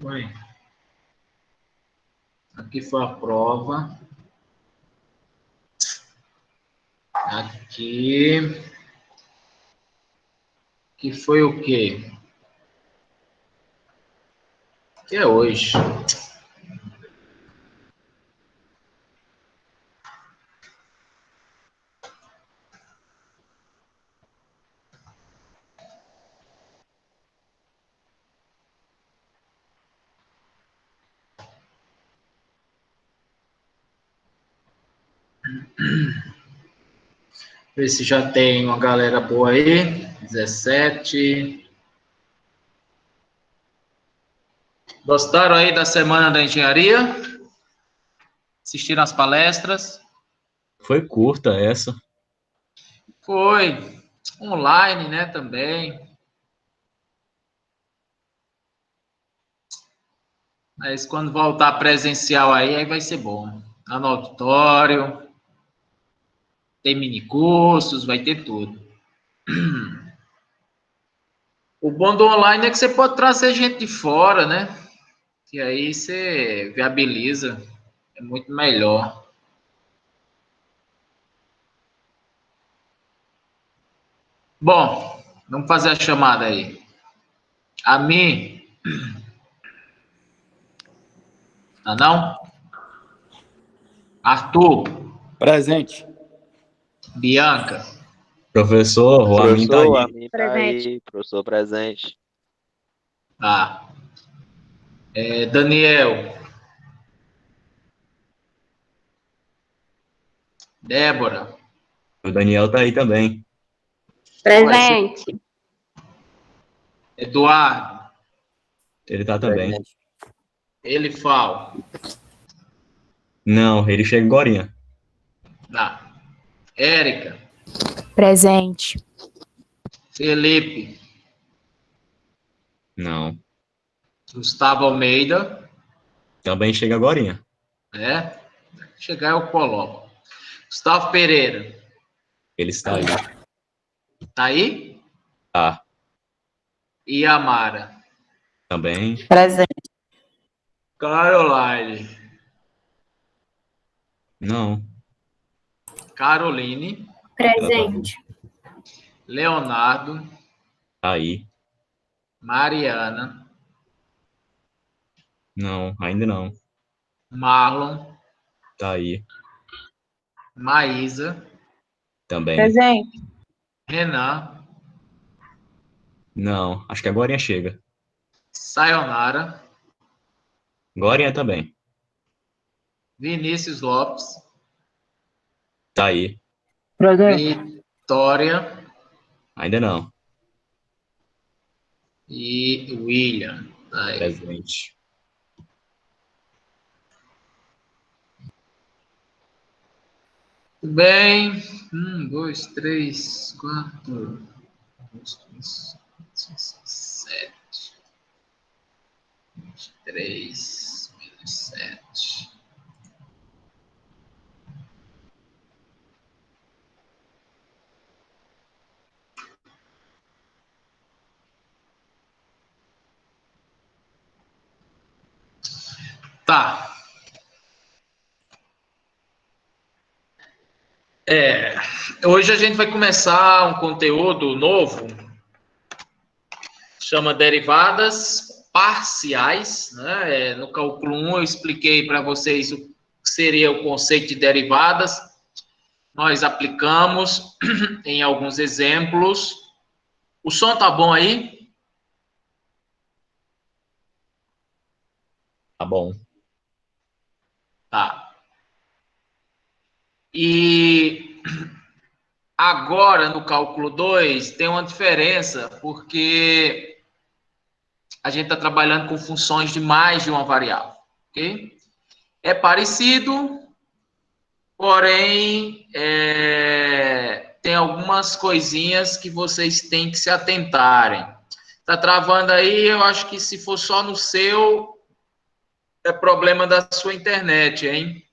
Oi. Aqui foi a prova. Aqui. Que foi o quê? Que é hoje. Ver se já tem uma galera boa aí. 17. Gostaram aí da Semana da Engenharia? Assistiram as palestras? Foi curta essa. Foi. Online, né, também. Mas quando voltar presencial aí vai ser bom. Lá no auditório, tem minicursos, vai ter tudo. O bom do online é que você pode trazer gente de fora, né? Que aí você viabiliza. É muito melhor. Bom, vamos fazer a chamada aí. A mim. Tá não? Arthur. Presente. Bianca. Professor, o Amin tá Professor, aí. Amin tá aí. Professor presente. Tá. Daniel. Débora. O Daniel tá aí também. Presente. Eduardo. Ele tá também. Presente. Elifal. Não, ele chega agorinha. Tá. Érica. Presente. Felipe. Não, Gustavo Almeida. também chega agorinha. Né? Chegar eu coloco. Gustavo Pereira. Ele está aí. Tá aí? Tá, E a Mara. também. Presente. Caroline. Não, Caroline. Presente. Leonardo. tá aí. Mariana. Não, ainda não. Marlon. Tá aí. Maísa. Também. Presente. Renan. Não, acho que agorinha chega. Sayonara. Agorinha também. Vinícius Lopes. Tá aí. Presente. Vitória. Ainda não. E William. Tá aí. Presente. Tudo bem. 1, 2, 3, 4. 7. 23 menos 7. Tá. Hoje a gente vai começar um conteúdo novo, chama derivadas parciais, né? No cálculo 1 eu expliquei para vocês o que seria o conceito de derivadas. Nós aplicamos em alguns exemplos. O som tá bom aí? Tá bom. Tá. E agora, no cálculo 2, tem uma diferença, porque a gente está trabalhando com funções de mais de uma variável, ok? É parecido, porém, tem algumas coisinhas que vocês têm que se atentarem. Tá travando aí? Eu acho que se for só no seu, é problema da sua internet, hein?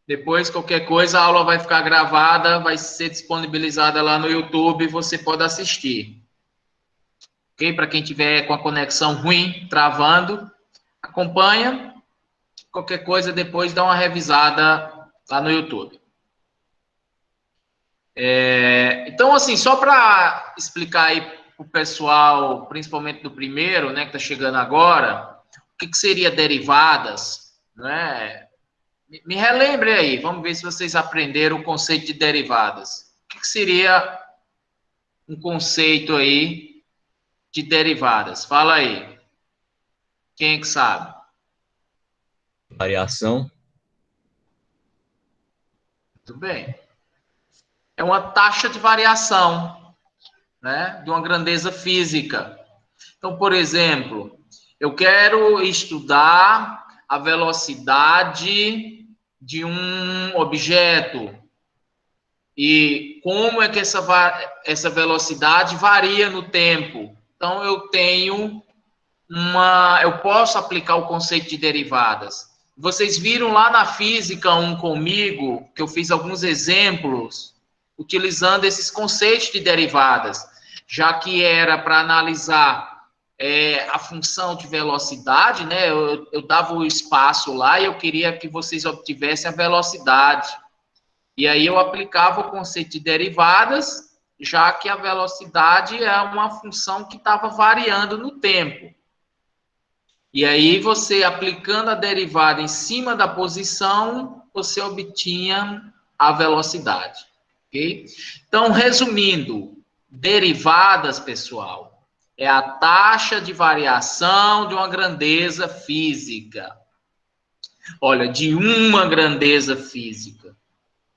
Depois, qualquer coisa, a aula vai ficar gravada, vai ser disponibilizada lá no YouTube, você pode assistir. ok? Para quem tiver com a conexão ruim, travando, acompanha. Qualquer coisa, depois dá uma revisada lá no YouTube. Então, assim, só para explicar aí para o pessoal, principalmente do primeiro, né, que está chegando agora, o que seria derivadas, né? Me relembre aí, vamos ver se vocês aprenderam o conceito de derivadas. O que seria um conceito aí de derivadas? Fala aí. Quem é que sabe? Variação. Muito bem. É uma taxa de variação, né, de uma grandeza física. Então, por exemplo, eu quero estudar a velocidade de um objeto e como é que essa velocidade varia no tempo. Então, eu posso aplicar o conceito de derivadas. Vocês viram lá na Física 1 comigo, que eu fiz alguns exemplos utilizando esses conceitos de derivadas, já que era para analisar a função de velocidade, né? Eu dava o espaço lá e eu queria que vocês obtivessem a velocidade. E aí eu aplicava o conceito de derivadas, já que a velocidade é uma função que estava variando no tempo. E aí você, aplicando a derivada em cima da posição, você obtinha a velocidade. Ok? Então, resumindo, derivadas, pessoal, é a taxa de variação de uma grandeza física. Olha, de uma grandeza física.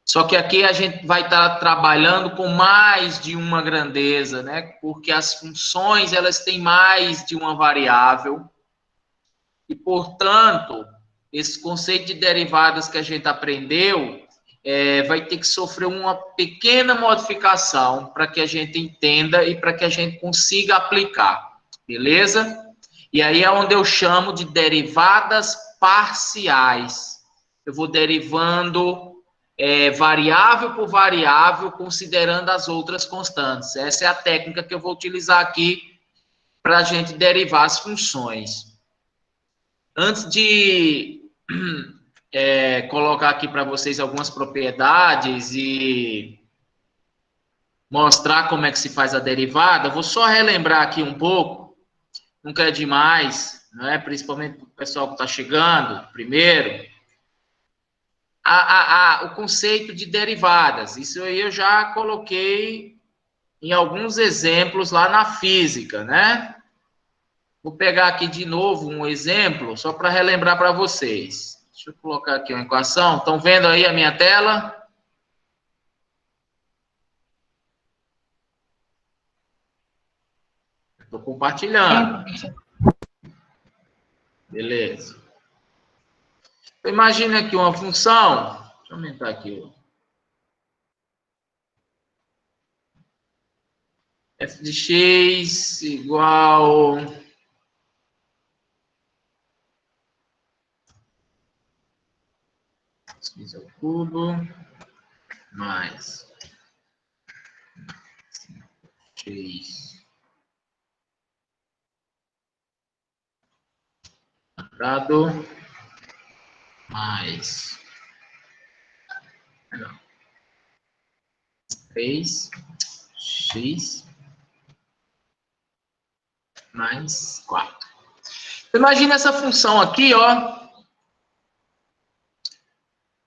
Só que aqui a gente vai estar trabalhando com mais de uma grandeza, né? Porque as funções, elas têm mais de uma variável. E, portanto, esse conceito de derivadas que a gente aprendeu vai ter que sofrer uma pequena modificação para que a gente entenda e para que a gente consiga aplicar, beleza? E aí é onde eu chamo de derivadas parciais. Eu vou derivando variável por variável, considerando as outras constantes. Essa é a técnica que eu vou utilizar aqui para a gente derivar as funções. Antes de colocar aqui para vocês algumas propriedades e mostrar como é que se faz a derivada, vou só relembrar aqui um pouco, nunca é demais, né? Principalmente para o pessoal que está chegando, primeiro, o conceito de derivadas. Isso aí eu já coloquei em alguns exemplos lá na física, né? Vou pegar aqui de novo um exemplo, só para relembrar para vocês. Deixa eu colocar aqui uma equação. Estão vendo aí a minha tela? Estou compartilhando. Beleza. Então, imagina aqui uma função. Deixa eu aumentar aqui. F de x igual... x ao cubo mais x quadrado mais 3x mais 4. Imagina essa função aqui, ó,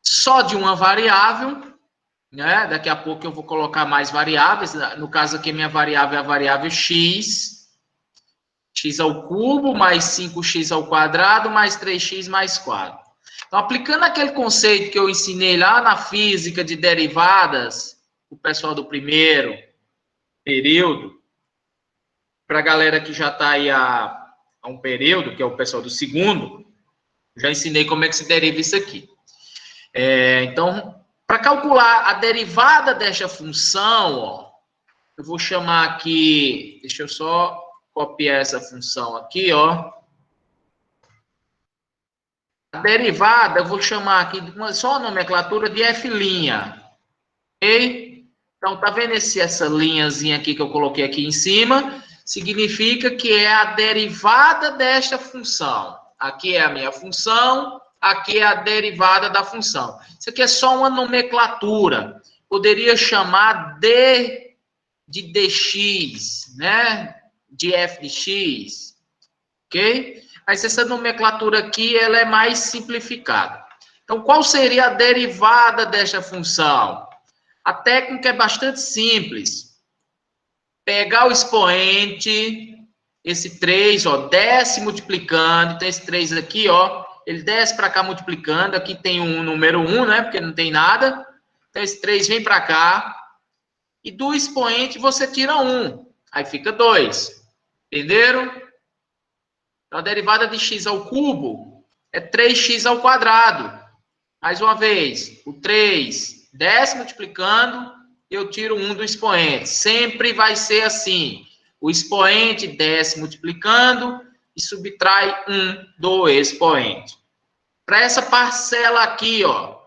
só de uma variável, né? Daqui a pouco eu vou colocar mais variáveis. No caso aqui, minha variável é a variável x ao cubo, mais 5x ao quadrado, mais 3x mais 4. Então, aplicando aquele conceito que eu ensinei lá na física de derivadas, o pessoal do primeiro período, para a galera que já está aí há um período, que é o pessoal do segundo, já ensinei como é que se deriva isso aqui. Então, para calcular a derivada desta função, ó, eu vou chamar aqui, deixa eu só copiar essa função aqui, ó. A derivada, eu vou chamar aqui só a nomenclatura de f', ok? Então, tá vendo essa linhazinha aqui que eu coloquei aqui em cima? significa que é a derivada desta função. Aqui é a minha função, aqui é a derivada da função. Isso aqui é só uma nomenclatura. Poderia chamar de dx, né? De f de x, ok? Mas essa nomenclatura aqui, ela é mais simplificada. Então, qual seria a derivada desta função? A técnica é bastante simples. Pegar o expoente, esse 3, ó, desce multiplicando. Então, esse 3 aqui, ó, ele desce para cá multiplicando. Aqui tem um número 1, né? Porque não tem nada. Então, esse 3 vem para cá. E do expoente você tira 1. Aí fica 2. Entenderam? Então, a derivada de x ao cubo é 3x ao quadrado. Mais uma vez, o 3 desce multiplicando, eu tiro 1 do expoente. Sempre vai ser assim. O expoente desce multiplicando e subtrai 1 do expoente. Para essa parcela aqui, ó,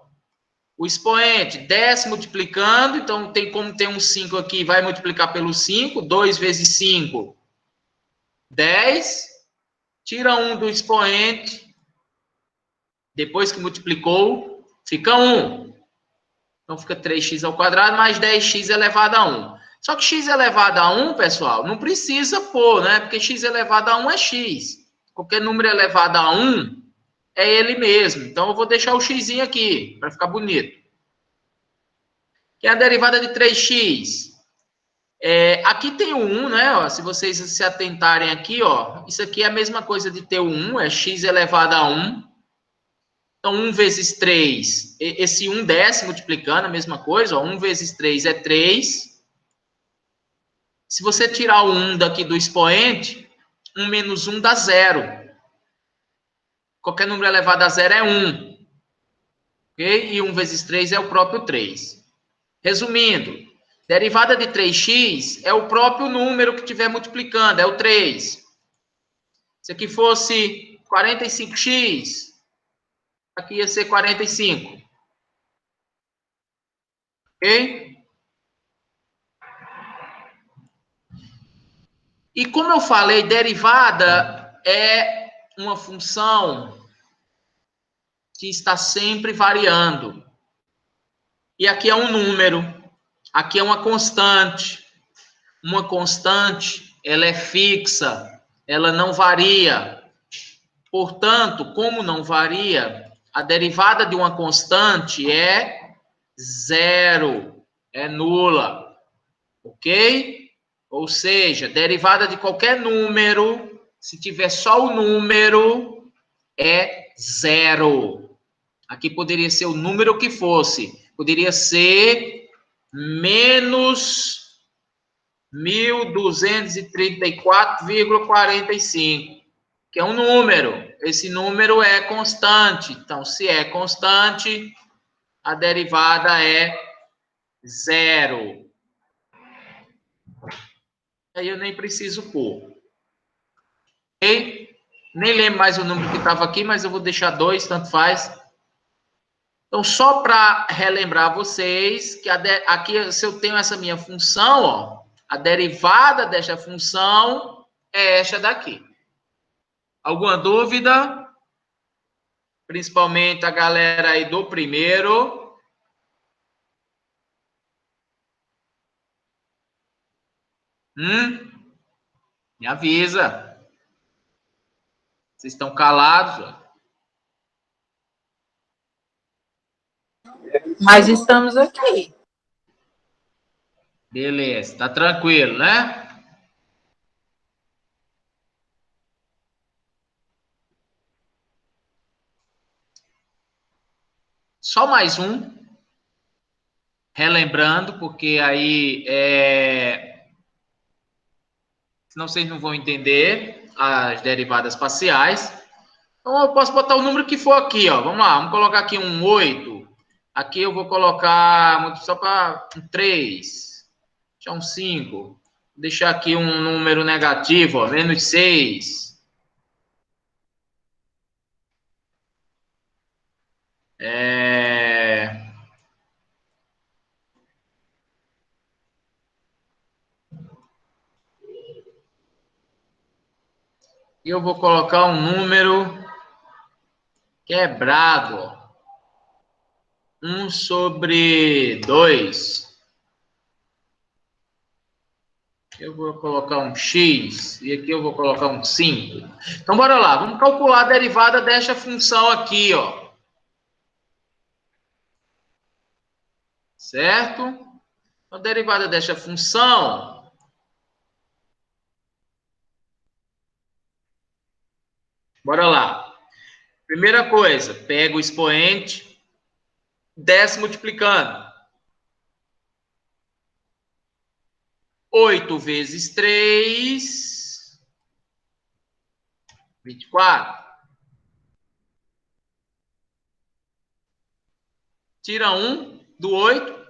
o expoente desce multiplicando, então tem como ter um 5 aqui, vai multiplicar pelo 5, 2 vezes 5, 10, tira 1 do expoente, depois que multiplicou, fica 1. Então, fica 3x ao quadrado mais 10x elevado a 1. Só que x elevado a 1, pessoal, não precisa pôr, né? Porque x elevado a 1 é x. Qualquer número elevado a 1 é ele mesmo. Então, eu vou deixar o x aqui, para ficar bonito. Que é a derivada de 3x. Aqui tem o 1, né? Ó, se vocês se atentarem aqui, ó, isso aqui é a mesma coisa de ter o 1, é x elevado a 1. Então, 1 vezes 3, esse 1 desce multiplicando, a mesma coisa, ó, 1 vezes 3 é 3. Se você tirar o 1 daqui do expoente, 1 menos 1 dá 0. Qualquer número elevado a 0 é 1. Ok? E 1 vezes 3 é o próprio 3. Resumindo, derivada de 3x é o próprio número que estiver multiplicando, é o 3. Se aqui fosse 45x, aqui ia ser 45. Ok? E como eu falei, derivada é uma função que está sempre variando. E aqui é um número, aqui é uma constante. Uma constante, ela é fixa, ela não varia. Portanto, como não varia, a derivada de uma constante é zero, é nula. Ok? Ou seja, derivada de qualquer número, se tiver só o número, é zero. Aqui poderia ser o número que fosse. Poderia ser menos 1.234,45, que é um número. Esse número é constante. Então, se é constante, a derivada é zero. Aí eu nem preciso pôr. Ok? Nem lembro mais o número que estava aqui, mas eu vou deixar 2, tanto faz. Então, só para relembrar vocês, que aqui, se eu tenho essa minha função, ó, a derivada desta função é esta daqui. Alguma dúvida? Principalmente a galera aí do primeiro. Me avisa. Vocês estão calados? Ó. Mas estamos aqui. Beleza, tá tranquilo, né? Só mais um. Relembrando, porque aí senão vocês não vão entender as derivadas parciais. Então, eu posso botar o número que for aqui, ó. Vamos lá, vamos colocar aqui um 8. Aqui eu vou colocar só para um 3. Deixar um 5. Vou deixar aqui um número negativo, ó, menos 6. E eu vou colocar um número quebrado, ó. 1/2. Eu vou colocar um x e aqui eu vou colocar um 5. Então, bora lá. Vamos calcular a derivada desta função aqui, ó. Certo? A derivada desta função... Bora lá. Primeira coisa, pega o expoente, desce multiplicando. 8 vezes 3, 24. Tira 1 do 8,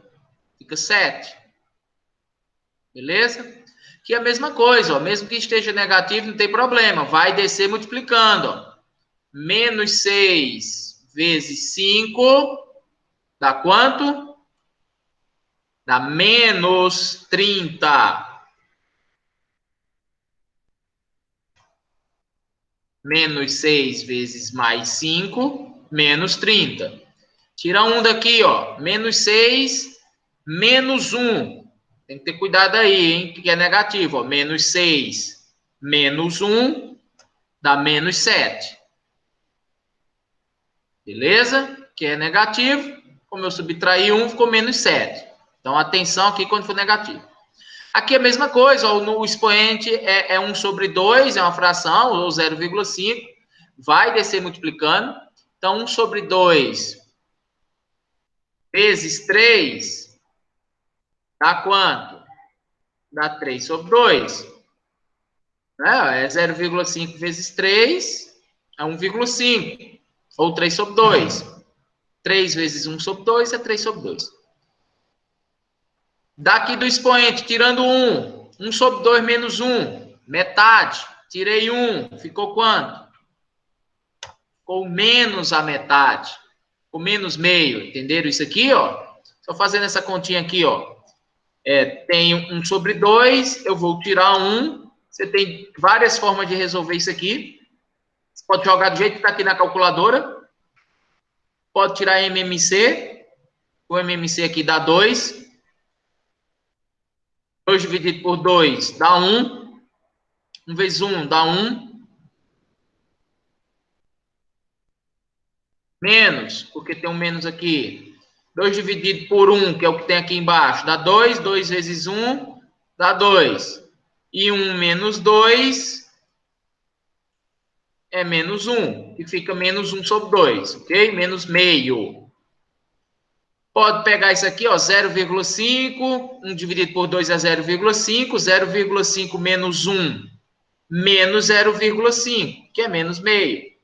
fica 7. Beleza? Aqui é a mesma coisa, ó. Mesmo que esteja negativo, não tem problema. Vai descer multiplicando, ó. Menos 6 vezes 5 dá quanto? Dá menos 30. Menos 6 vezes mais 5, menos 30. Tira 1 daqui, ó. Menos 6, menos 1. Tem que ter cuidado aí, hein? Que é negativo, ó. Menos 6, menos 1, dá menos 7. Beleza? Que é negativo. Como eu subtraí 1, ficou menos 7. Então, atenção aqui quando for negativo. Aqui é a mesma coisa, ó, o expoente é 1/2, é uma fração, ou 0,5, vai descer multiplicando. Então, 1/2 vezes 3 dá quanto? Dá 3/2. É 0,5 vezes 3 é 1,5, ou 3/2. 3 vezes 1/2 é 3/2. Daqui do expoente, tirando 1, 1/2 menos 1, metade. Tirei 1, ficou quanto? Ficou menos a metade. Ficou menos meio, entenderam isso aqui, ó? Só fazendo essa continha aqui, ó. Tem 1/2, eu vou tirar 1. Você tem várias formas de resolver isso aqui. Você pode jogar do jeito que está aqui na calculadora. Pode tirar MMC. O MMC aqui dá 2. 2 dividido por 2 dá 1. 1 vezes 1 dá 1. Menos, porque tem um menos aqui. 2 dividido por 1, que é o que tem aqui embaixo, dá 2. 2 vezes 1 dá 2. E 1 menos 2 é menos 1, que fica menos 1/2, ok? Menos meio. Pode pegar isso aqui, ó, 0,5. 1 dividido por 2 é 0,5. 0,5 menos 1, menos 0,5, que é menos meio.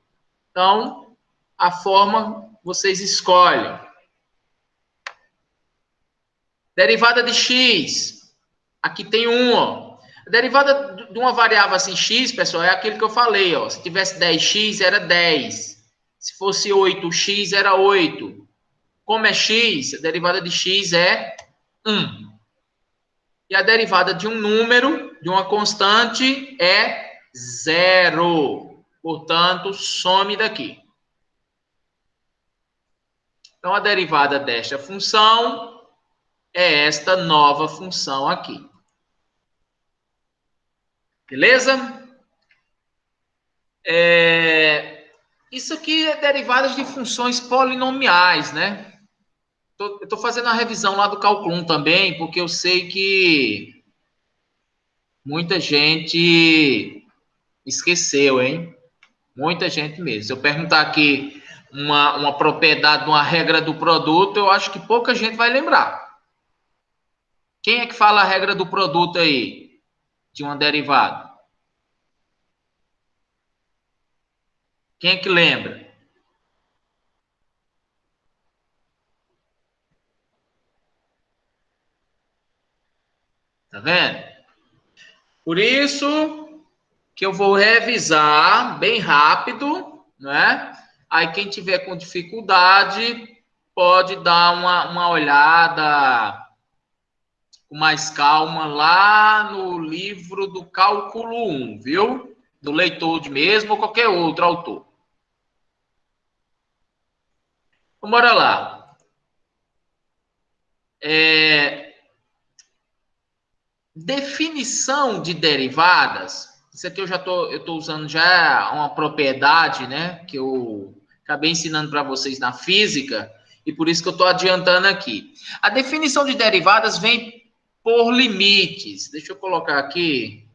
Então, a forma vocês escolhem. Derivada de x. Aqui tem 1, ó. A derivada de uma variável assim, x, pessoal, é aquilo que eu falei, ó. Se tivesse 10x, era 10. Se fosse 8x, era 8. Como é x, a derivada de x é 1. E a derivada de um número, de uma constante, é 0. Portanto, some daqui. Então, a derivada desta função é esta nova função aqui. Beleza? Isso aqui é derivadas de funções polinomiais, né? Eu estou fazendo a revisão lá do cálculo 1 também, porque eu sei que muita gente esqueceu, hein? Muita gente mesmo. Se eu perguntar aqui uma propriedade, uma regra do produto, eu acho que pouca gente vai lembrar. Quem é que fala a regra do produto aí? De uma derivada? Quem é que lembra? Tá vendo? Por isso que eu vou revisar bem rápido, né? Aí quem tiver com dificuldade pode dar uma olhada com mais calma lá no livro do cálculo 1, viu? do leitor mesmo ou qualquer outro autor. Então, bora lá. Definição de derivadas. Isso aqui eu tô usando já uma propriedade, né, que eu acabei ensinando para vocês na física, e por isso que eu estou adiantando aqui. A definição de derivadas vem por limites. Deixa eu colocar aqui.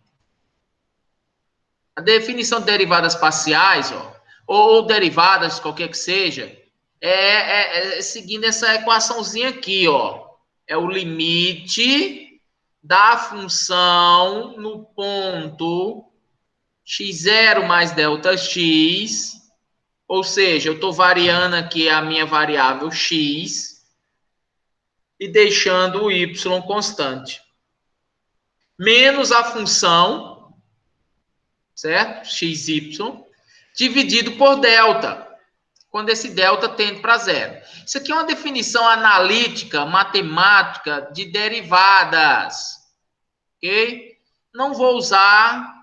A definição de derivadas parciais, ó, ou derivadas, qualquer que seja, é seguindo essa equaçãozinha aqui, ó. É o limite da função no ponto x0 mais delta x, ou seja, eu estou variando aqui a minha variável x e deixando o y constante. Menos a função, certo? xy, dividido por delta, quando esse delta tende para zero. Isso aqui é uma definição analítica, matemática de derivadas, ok? Não vou usar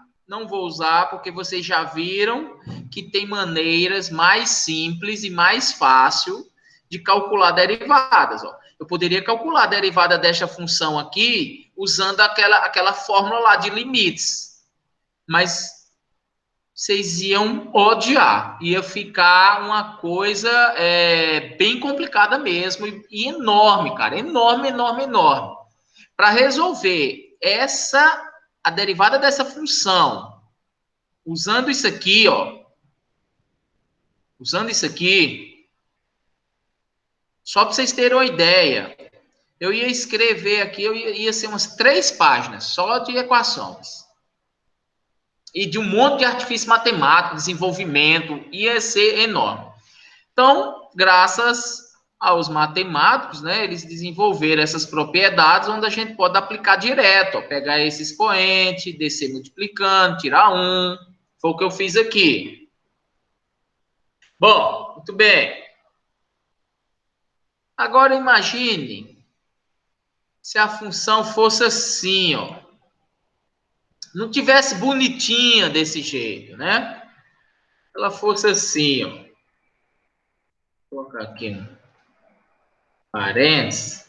porque vocês já viram que tem maneiras mais simples e mais fácil de calcular derivadas. Ó. Eu poderia calcular a derivada desta função aqui usando aquela fórmula lá de limites, mas vocês iam odiar, ia ficar uma coisa bem complicada mesmo e enorme, cara, enorme, enorme, enorme. Para resolver a derivada dessa função, usando isso aqui, ó, só para vocês terem uma ideia, eu ia escrever aqui, ia ser umas 3 páginas só de equações. E de um monte de artifício matemático, desenvolvimento, ia ser enorme. Então, graças aos matemáticos, né, eles desenvolveram essas propriedades onde a gente pode aplicar direto, ó, pegar esse expoente, descer multiplicando, tirar 1, foi o que eu fiz aqui. Bom, muito bem. Agora imagine se a função fosse assim, ó. Não tivesse bonitinha desse jeito, né? Ela fosse assim, ó. Vou colocar aqui um parênteses.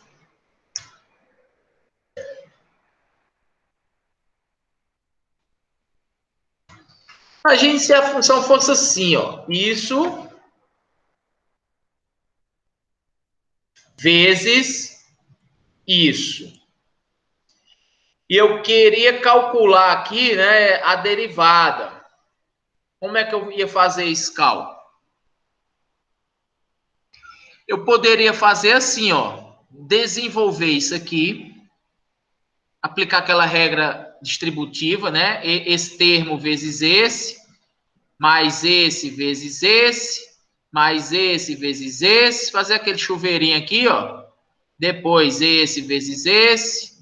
Imagine se a função fosse assim, ó. Isso vezes isso. E eu queria calcular aqui, né, a derivada. Como é que eu ia fazer esse cálculo? Eu poderia fazer assim, ó. Desenvolver isso aqui, aplicar aquela regra distributiva, né? Esse termo vezes esse, mais esse vezes esse, mais esse vezes esse, fazer aquele chuveirinho aqui, ó. Depois esse vezes esse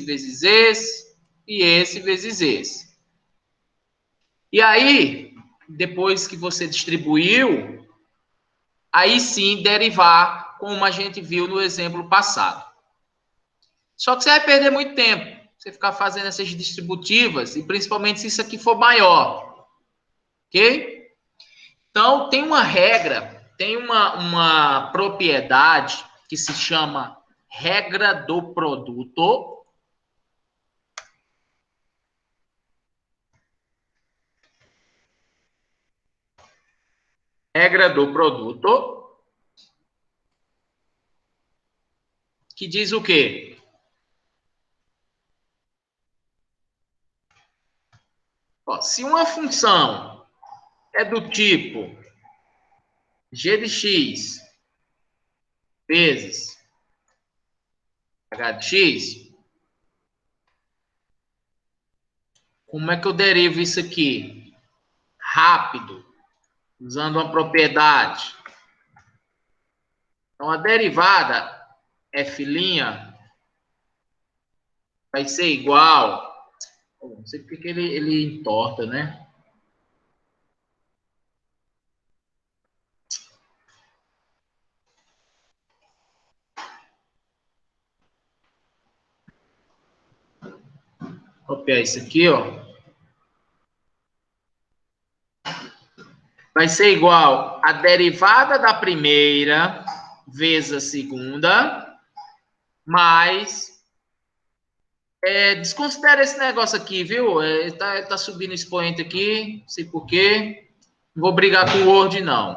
vezes esse e esse vezes esse. E aí, depois que você distribuiu, aí sim derivar, como a gente viu no exemplo passado. Só que você vai perder muito tempo, você ficar fazendo essas distributivas, e principalmente se isso aqui for maior. Ok? Então, tem uma regra, tem uma propriedade que se chama regra do produto. Regra do produto, que diz o quê? Ó, se uma função é do tipo g de x vezes h de x, como é que eu derivo isso aqui? Rápido, usando uma propriedade. Então, a derivada f' vai ser igual. Não sei porque que ele entorta, né? Vou copiar isso aqui, ó. vai ser igual a derivada da primeira vezes a segunda, mais... desconsidera esse negócio aqui, viu? Tá subindo expoente aqui, não sei por quê. Não vou brigar com o Word, não.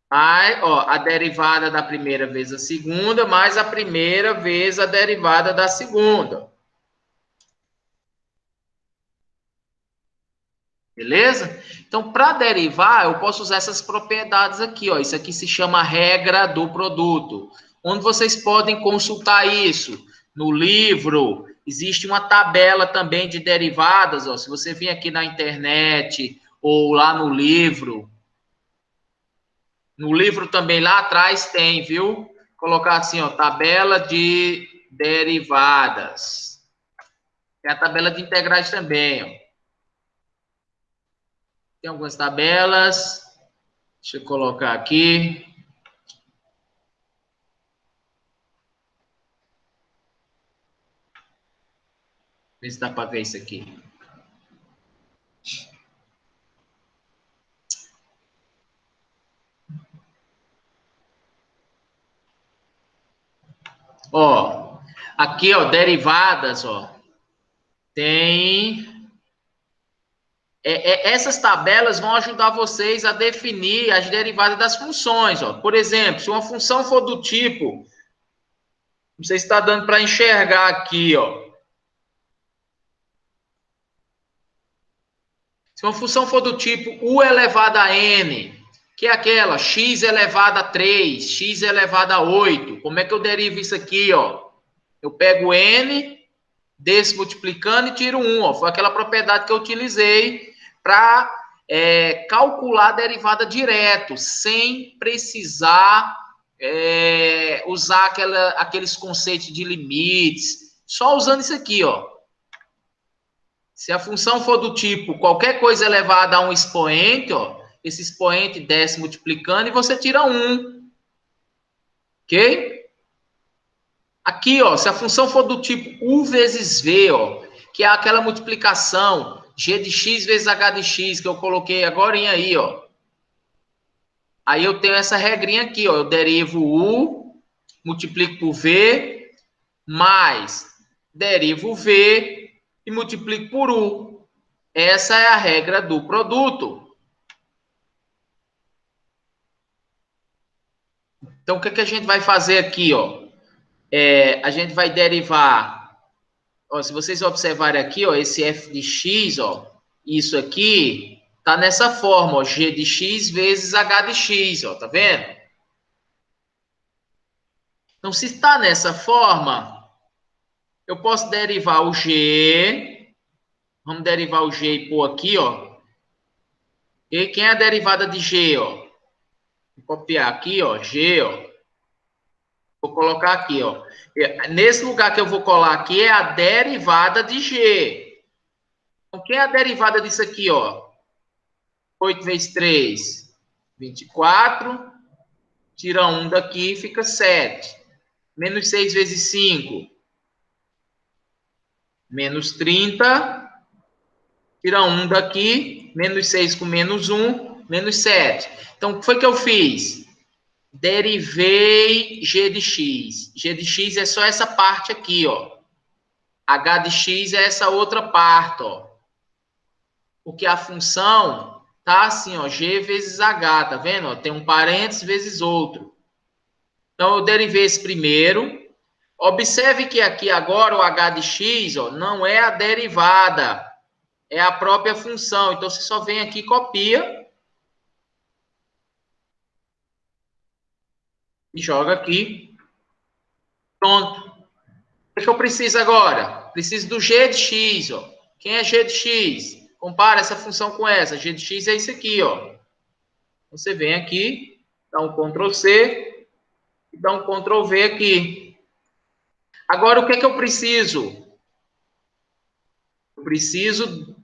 Aí, ó, a derivada da primeira vezes a segunda, mais a primeira vezes a derivada da segunda. Beleza? Então, para derivar, eu posso usar essas propriedades aqui, ó. Isso aqui se chama regra do produto. Onde vocês podem consultar isso? No livro, existe uma tabela também de derivadas, ó. Se você vir aqui na internet ou lá no livro também lá atrás tem, viu? Colocar assim, ó, tabela de derivadas. Tem a tabela de integrais também, ó. Tem algumas tabelas. Deixa eu colocar aqui. Ver se dá para ver isso aqui. Ó, aqui, ó, derivadas, ó. Tem... essas tabelas vão ajudar vocês a definir as derivadas das funções, ó. Por exemplo, se uma função for do tipo... Não sei se está dando para enxergar aqui, ó. Se uma função for do tipo u elevado a n, que é aquela x elevado a 3, x elevado a 8, como é que eu derivo isso aqui, ó? Eu pego n, desço multiplicando e tiro 1, ó. Foi aquela propriedade que eu utilizei para calcular a derivada direto, sem precisar usar aqueles conceitos de limites, só usando isso aqui, ó. Se a função for do tipo qualquer coisa elevada a um expoente, ó, esse expoente desce multiplicando e você tira 1. Ok? Aqui, ó, se a função for do tipo u vezes v, ó, que é aquela multiplicação g de x vezes h de x que eu coloquei agora aí, ó. Aí eu tenho essa regrinha aqui, ó, eu derivo u, multiplico por v, mais derivo v e multiplico por u. Essa é a regra do produto. Então, o que a gente vai fazer aqui, ó? A gente vai derivar, ó, se vocês observarem aqui, ó, esse f de x, ó, isso aqui tá nessa forma, ó, g de x vezes h de x, ó, tá vendo? Então, se está nessa forma, eu posso derivar o g, vamos derivar o g e pôr aqui, ó. E quem é a derivada de g, ó? Vou copiar aqui, ó, g, ó. Vou colocar aqui, ó. Nesse lugar que eu vou colar aqui é a derivada de g. Então, quem é a derivada disso aqui, ó? 8 vezes 3, 24. Tira 1 daqui, fica 7. Menos 6 vezes 5, menos 30. Tira 1 daqui, menos 6 com menos 1, menos 7. Então, o que foi que eu fiz? Derivei g de x. G de x é só essa parte aqui, ó. H de x é essa outra parte, ó. Porque a função tá assim, ó, g vezes h, tá vendo? Ó, tem um parênteses vezes outro. Então, eu derivei esse primeiro. Observe que aqui agora o h de x, ó, não é a derivada, é a própria função. Então, você só vem aqui e copia e joga aqui. Pronto. O que eu preciso agora? Preciso do g de x, ó. Quem é g de x? Compara essa função com essa. G de x é isso aqui, ó. Você vem aqui, dá um Ctrl C e dá um Ctrl V aqui. Agora, o que é que eu preciso? Eu preciso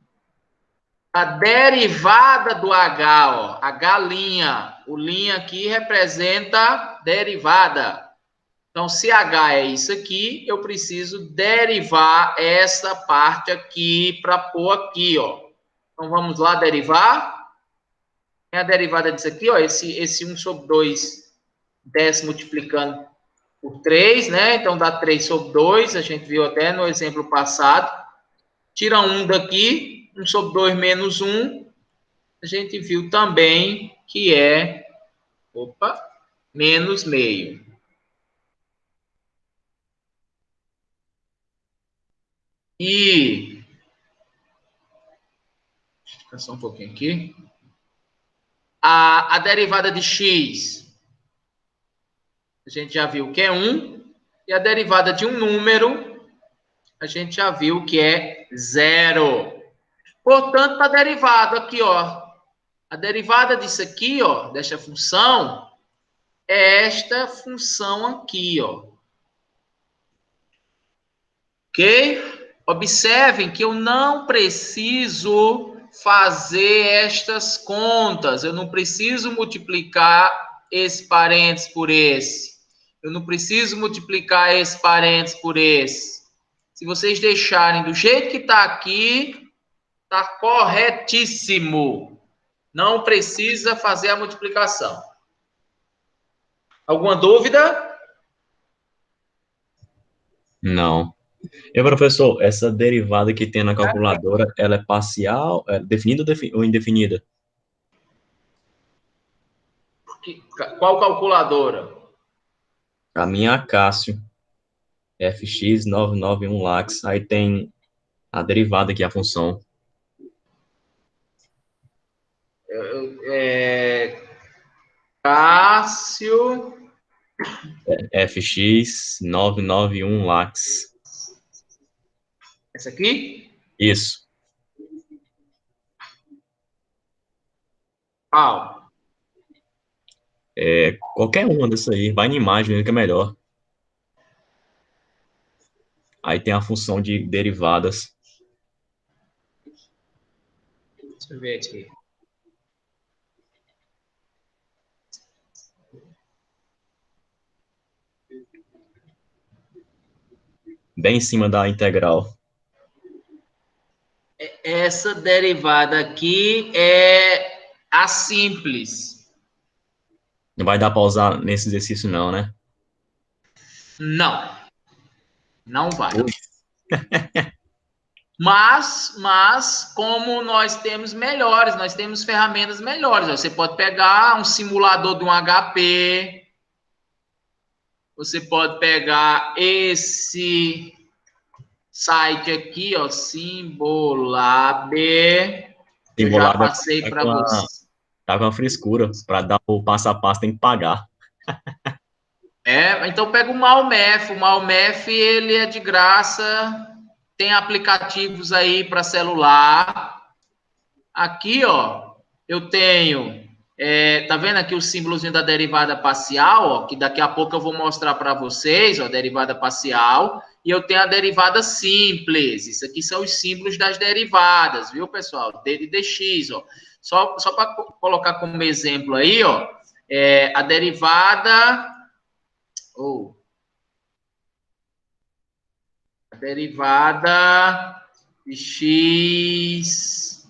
da derivada do H, ó. H'. O linha aqui representa derivada. Então, se H é isso aqui, eu preciso derivar essa parte aqui para pôr aqui, ó. Então, vamos lá derivar. É a derivada disso aqui, ó, esse 1 sobre 2 desce multiplicando por 3, né? Então, dá 3 sobre 2, a gente viu até no exemplo passado. Tira 1 daqui, 1 sobre 2 menos 1, a gente viu também que é, menos meio. E, deixa eu ficar só um pouquinho aqui. A derivada de x, a gente já viu que é 1. E a derivada de um número, a gente já viu que é 0. Portanto, está derivado aqui, ó. A derivada disso aqui, ó, desta função, é esta função aqui, ó. Ok? Observem que eu não preciso fazer estas contas. Eu não preciso multiplicar esse parênteses por esse. Eu não preciso multiplicar esse parênteses por esse. Se vocês deixarem do jeito que está aqui, está corretíssimo. Não precisa fazer a multiplicação. Alguma dúvida? Não. E, professor, essa derivada que tem na calculadora, ela é parcial, é definida ou indefinida? Qual calculadora? A minha é a Cássio, FX991 Lax, aí tem a derivada aqui, a função. Cássio. FX991 Lax. Essa aqui? Isso. Qual? Qualquer uma dessa aí, vai na imagem, que é melhor. Aí tem a função de derivadas. Deixa eu ver aqui. Bem em cima da integral. Essa derivada aqui é a simples. Não vai dar para usar nesse exercício não, né? Não. Não vai. Ui. Mas, como nós temos melhores, nós temos ferramentas melhores. Você pode pegar um simulador de um HP. Você pode pegar esse site aqui, ó, Simbolab. Eu já Simbolab passei para você. Tá com a frescura. Para dar o passo a passo tem que pagar. Então pega o Malmef. O Malmef, ele é de graça. Tem aplicativos aí para celular. Aqui, ó, eu tenho... tá vendo aqui o símbolozinho da derivada parcial, ó, que daqui a pouco eu vou mostrar para vocês, ó, derivada parcial. E eu tenho a derivada simples. Isso aqui são os símbolos das derivadas, viu, pessoal? D de dx, ó. Só para colocar como exemplo aí, ó, a derivada... a derivada de x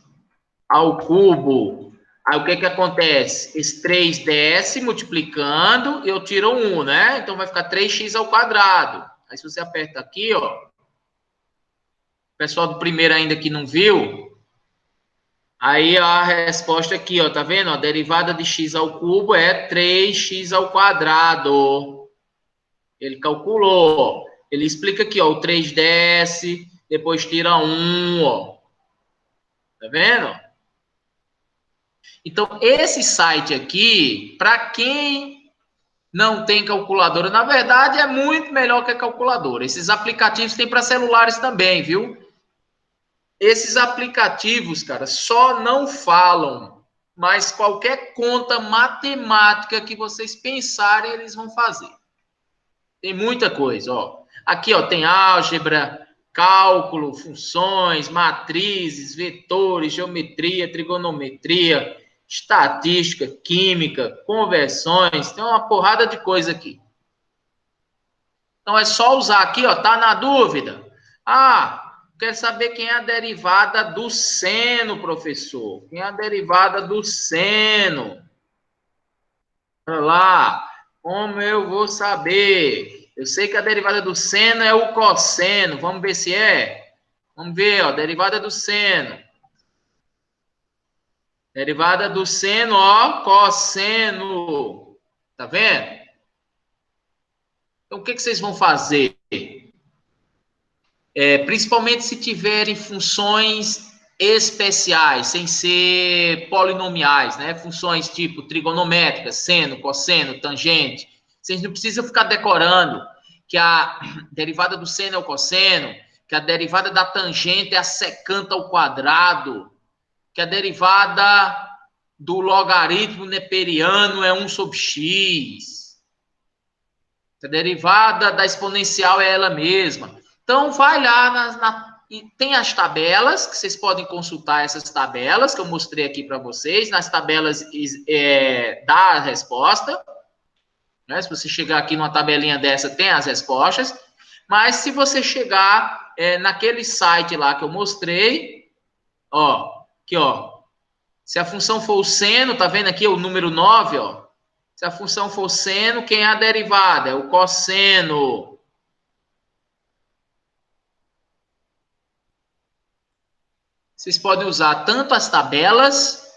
ao cubo. Aí o que que acontece? Esse 3 desce multiplicando e eu tiro 1, né? Então vai ficar 3x ao quadrado. Aí se você aperta aqui, ó. O pessoal do primeiro ainda que não viu. Aí a resposta aqui, ó. Tá vendo? A derivada de x ao cubo é 3x ao quadrado. Ele calculou. Ele explica aqui, ó. O 3 desce, depois tira 1, ó. Tá vendo? Então, esse site aqui, para quem não tem calculadora, na verdade, é muito melhor que a calculadora. Esses aplicativos tem para celulares também, viu? Esses aplicativos, cara, só não falam, mas qualquer conta matemática que vocês pensarem, eles vão fazer. Tem muita coisa, ó. Aqui, ó, tem álgebra, cálculo, funções, matrizes, vetores, geometria, trigonometria, estatística, química, conversões, tem uma porrada de coisa aqui. Então é só usar aqui, ó, tá na dúvida? Ah, Quero saber quem é a derivada do seno, professor. Quem é a derivada do seno? Olha lá. Como eu vou saber? Eu sei que a derivada do seno é o cosseno. Vamos ver se é. Vamos ver, ó. Derivada do seno. Derivada do seno, ó. Cosseno. Tá vendo? Então, o que vocês vão fazer? Principalmente se tiverem funções especiais, sem ser polinomiais, né? Funções tipo trigonométricas, seno, cosseno, tangente. Vocês não precisam ficar decorando que a derivada do seno é o cosseno, que a derivada da tangente é a secanta ao quadrado, que a derivada do logaritmo neperiano é 1 sobre x. A derivada da exponencial é ela mesma. Então, vai lá, tem as tabelas, que vocês podem consultar essas tabelas, que eu mostrei aqui para vocês. Nas tabelas dá a resposta. Né? Se você chegar aqui numa tabelinha dessa, tem as respostas. Mas se você chegar naquele site lá que eu mostrei, ó, aqui, ó. Se a função for o seno, tá vendo aqui o número 9, ó. Se a função for seno, quem é a derivada? É o cosseno. Vocês podem usar tanto as tabelas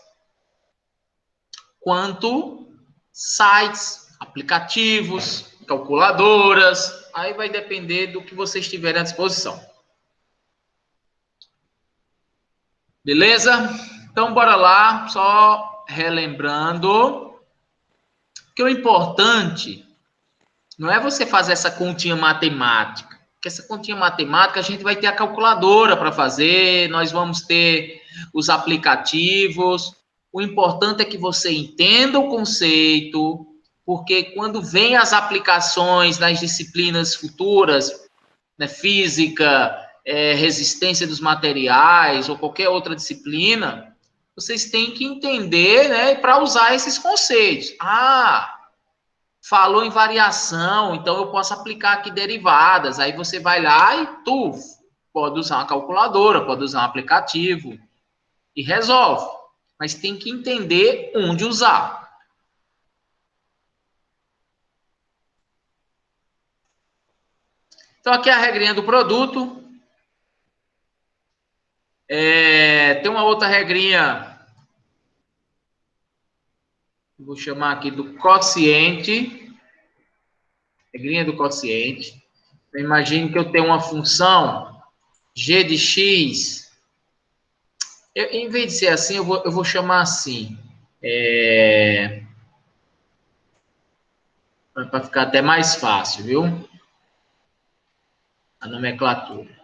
quanto sites, aplicativos, calculadoras. Aí vai depender do que vocês tiverem à disposição. Beleza? Então, bora lá. Só relembrando que o importante não é você fazer essa continha matemática. Porque essa continha matemática a gente vai ter a calculadora para fazer, nós vamos ter os aplicativos. O importante é que você entenda o conceito, porque quando vem as aplicações nas disciplinas futuras, né, física, resistência dos materiais ou qualquer outra disciplina, vocês têm que entender, né, para usar esses conceitos. Falou em variação, então eu posso aplicar aqui derivadas. Aí você vai lá e pode usar uma calculadora, pode usar um aplicativo e resolve. Mas tem que entender onde usar. Então aqui é a regrinha do produto. Tem uma outra regrinha. Vou chamar aqui do quociente. Regrinha do quociente. Então, imagine que eu tenho uma função g de x. Em vez de ser assim, eu vou chamar assim. Para ficar até mais fácil, viu? A nomenclatura.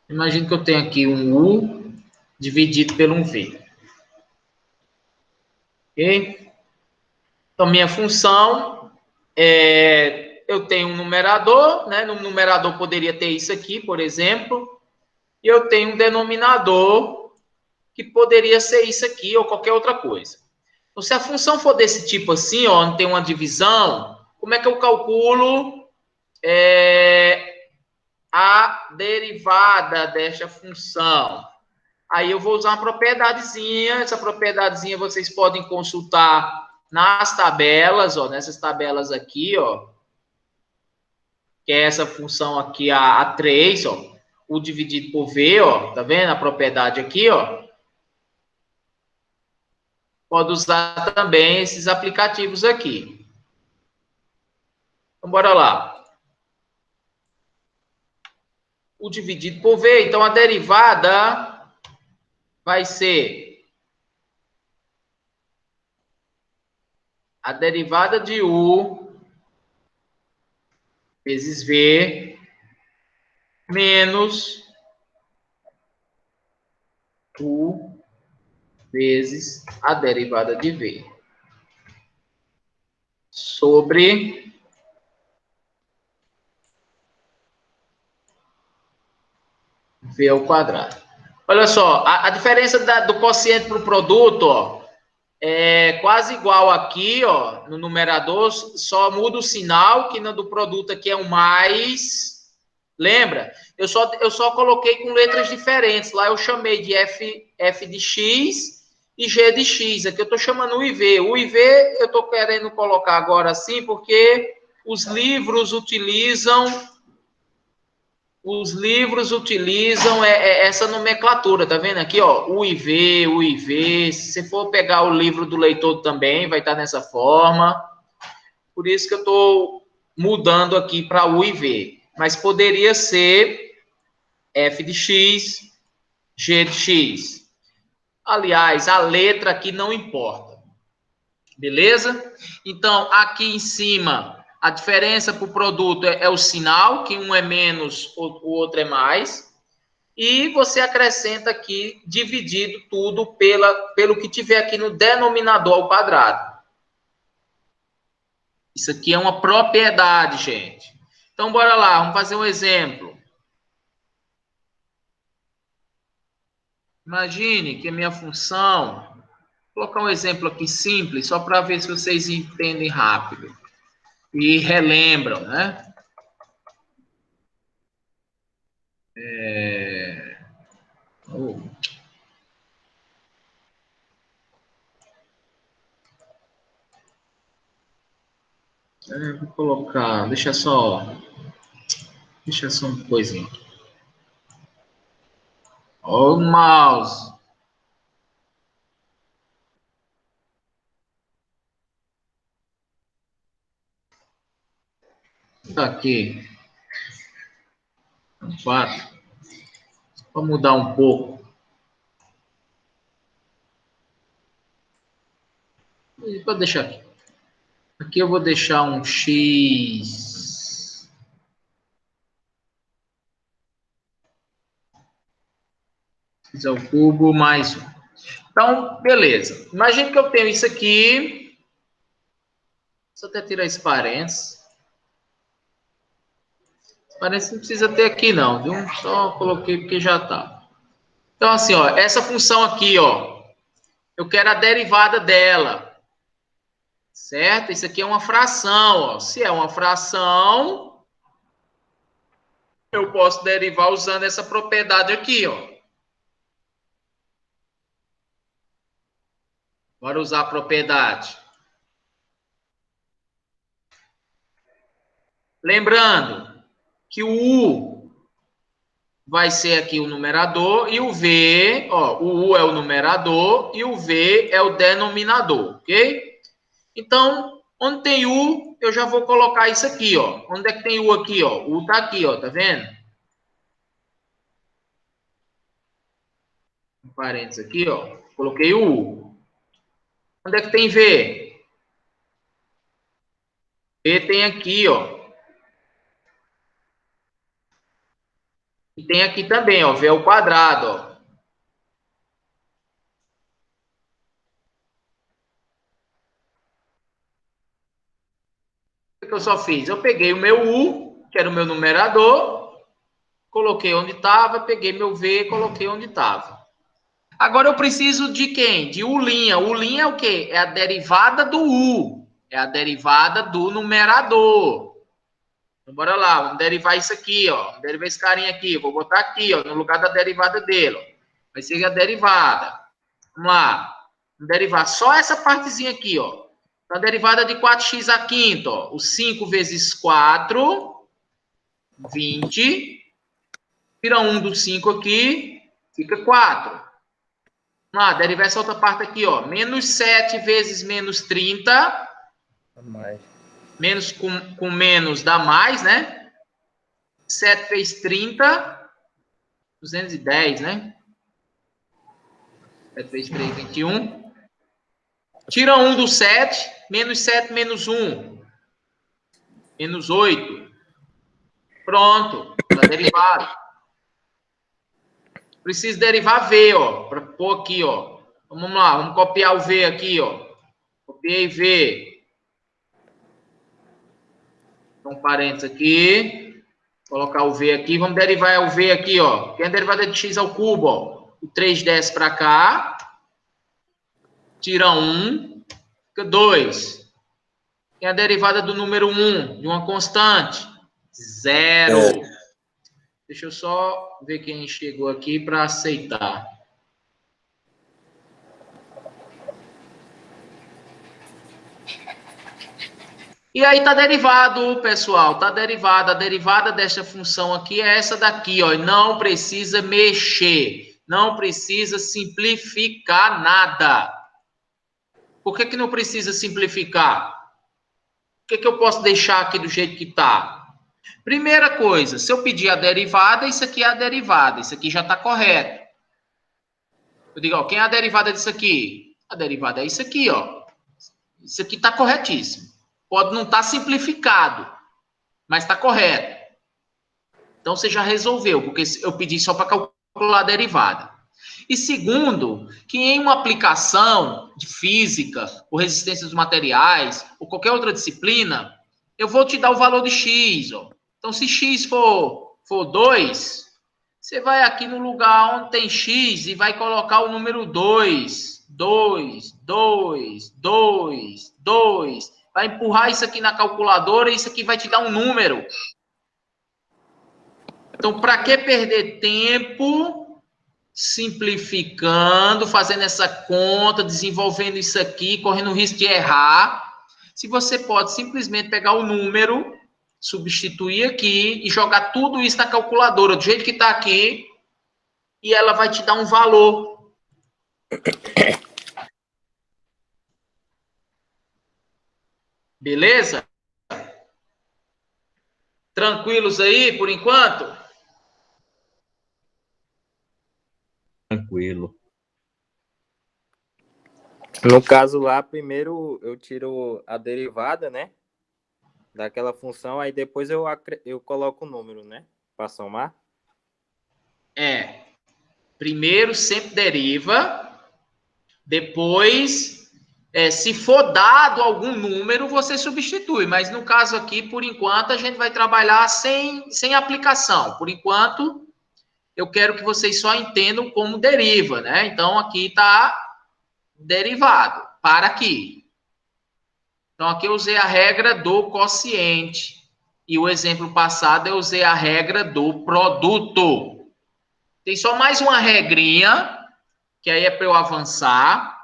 Imagine que eu tenho aqui um U dividido por um V. Ok? Então, minha função eu tenho um numerador, né? No numerador poderia ter isso aqui, por exemplo. E eu tenho um denominador que poderia ser isso aqui ou qualquer outra coisa. Então, se a função for desse tipo assim, ó, não tem uma divisão, como é que eu calculo a derivada desta função? Aí eu vou usar uma propriedadezinha. Essa propriedadezinha vocês podem consultar nas tabelas, ó, nessas tabelas aqui, ó, que é essa função aqui, a 3, ó, U dividido por V, ó, tá vendo a propriedade aqui, ó? Pode usar também esses aplicativos aqui. Então, bora lá. U dividido por V, então a derivada vai ser a derivada de U vezes V menos U vezes a derivada de V sobre V ao quadrado. Olha só, a diferença do quociente para o produto, ó, é quase igual aqui, ó, no numerador, só muda o sinal, que no do produto aqui é um mais. Lembra? Eu só coloquei com letras diferentes. Lá eu chamei de F de X e G de X. Aqui eu estou chamando o IV. O IV eu estou querendo colocar agora assim, porque os livros utilizam essa nomenclatura, tá vendo aqui, ó, UIV. Se você for pegar o livro do leitor também, vai estar nessa forma. Por isso que eu estou mudando aqui para UIV. Mas poderia ser F de X, G de X. Aliás, a letra aqui não importa. Beleza? Então, aqui em cima, a diferença para o produto é o sinal, que um é menos, o outro é mais. E você acrescenta aqui, dividido tudo pelo que tiver aqui no denominador ao quadrado. Isso aqui é uma propriedade, gente. Então, bora lá, vamos fazer um exemplo. Imagine que a minha função... Vou colocar um exemplo aqui simples, só para ver se vocês entendem rápido. E relembram, né? Vou colocar, deixa só uma coisinha. Ó, o mouse. Tá aqui. 4. Vou mudar um pouco. Vou deixar aqui. Aqui eu vou deixar um X. X ao cubo mais 1. Então, beleza. Imagina que eu tenho isso aqui. Deixa eu até tirar esse parênteses. Esse parênteses não precisa ter aqui não, viu? Só coloquei porque já tá. Então, assim, ó, essa função aqui, ó. Eu quero a derivada dela. Certo? Isso aqui é uma fração, ó. Se é uma fração, eu posso derivar usando essa propriedade aqui, ó. Bora usar a propriedade. Lembrando que o U vai ser aqui o numerador e o V, ó, o U é o numerador e o V é o denominador, ok? Então, onde tem U, eu já vou colocar isso aqui, ó. Onde é que tem U aqui, ó? O U tá aqui, ó, tá vendo? Um parênteses aqui, ó. Coloquei o U. Onde é que tem V? V tem aqui, ó. E tem aqui também, ó. V ao quadrado, ó. O que eu só fiz? Eu peguei o meu U, que era o meu numerador, coloquei onde estava, peguei meu V e coloquei onde estava. Agora eu preciso de quem? De U'. U' é o quê? É a derivada do U. É a derivada do numerador. Então, bora lá, vamos derivar isso aqui, ó. Vamos derivar esse carinha aqui. Vou botar aqui, ó, no lugar da derivada dele. Ó. Vai ser a derivada. Vamos lá. Vamos derivar só essa partezinha aqui, ó. Então, a derivada de 4x à quinta, ó. O 5 vezes 4, 20. Tira 1 do 5 aqui, fica 4. Vamos lá, derivar essa outra parte aqui, ó. Menos 7 vezes menos 30. Mais. Menos com menos dá mais, né? 7 vezes 30. 210, né? 7 vezes 3, 21. Tira 1 do 7. Menos 7 menos 1. Menos 8. Pronto. Está derivado. Preciso derivar V, ó. Para pôr aqui, ó. Vamos lá. Vamos copiar o V aqui, ó. Copiei V. Um parênteses aqui. Colocar o V aqui. Vamos derivar o V aqui, ó. Tem a derivada de x ao cubo, ó. O 3 desce para cá. tira 1, fica 2. Tem a derivada do número 1, de uma constante, 0. Deixa eu só ver quem chegou aqui para aceitar. E aí tá derivado, pessoal, tá derivado. A derivada desta função aqui é essa daqui, ó. Não precisa mexer, não precisa simplificar nada. Por que não precisa simplificar? Por que eu posso deixar aqui do jeito que tá? Primeira coisa, se eu pedir a derivada, isso aqui é a derivada, isso aqui já tá correto. Eu digo, ó, quem é a derivada disso aqui? A derivada é isso aqui, ó. Isso aqui tá corretíssimo. Pode não estar simplificado, mas está correto. Então, você já resolveu, porque eu pedi só para calcular a derivada. E segundo, que em uma aplicação de física, ou resistência dos materiais, ou qualquer outra disciplina, eu vou te dar o valor de x. Ó. Então, se x for 2, você vai aqui no lugar onde tem x e vai colocar o número 2. 2, 2, 2, 2. Vai empurrar isso aqui na calculadora e isso aqui vai te dar um número. Então, para que perder tempo simplificando, fazendo essa conta, desenvolvendo isso aqui, correndo o risco de errar, se você pode simplesmente pegar o número, substituir aqui e jogar tudo isso na calculadora, do jeito que está aqui, e ela vai te dar um valor. Beleza? Tranquilos aí, por enquanto? Tranquilo. No caso lá, primeiro eu tiro a derivada, né? Daquela função, aí depois eu coloco o número, né? Para somar. Primeiro sempre deriva, depois... se for dado algum número, você substitui. Mas no caso aqui, por enquanto, a gente vai trabalhar sem aplicação. Por enquanto, eu quero que vocês só entendam como deriva, né? Então, aqui está derivado. Para aqui. Então, aqui eu usei a regra do quociente. E o exemplo passado, eu usei a regra do produto. Tem só mais uma regrinha, que aí é para eu avançar.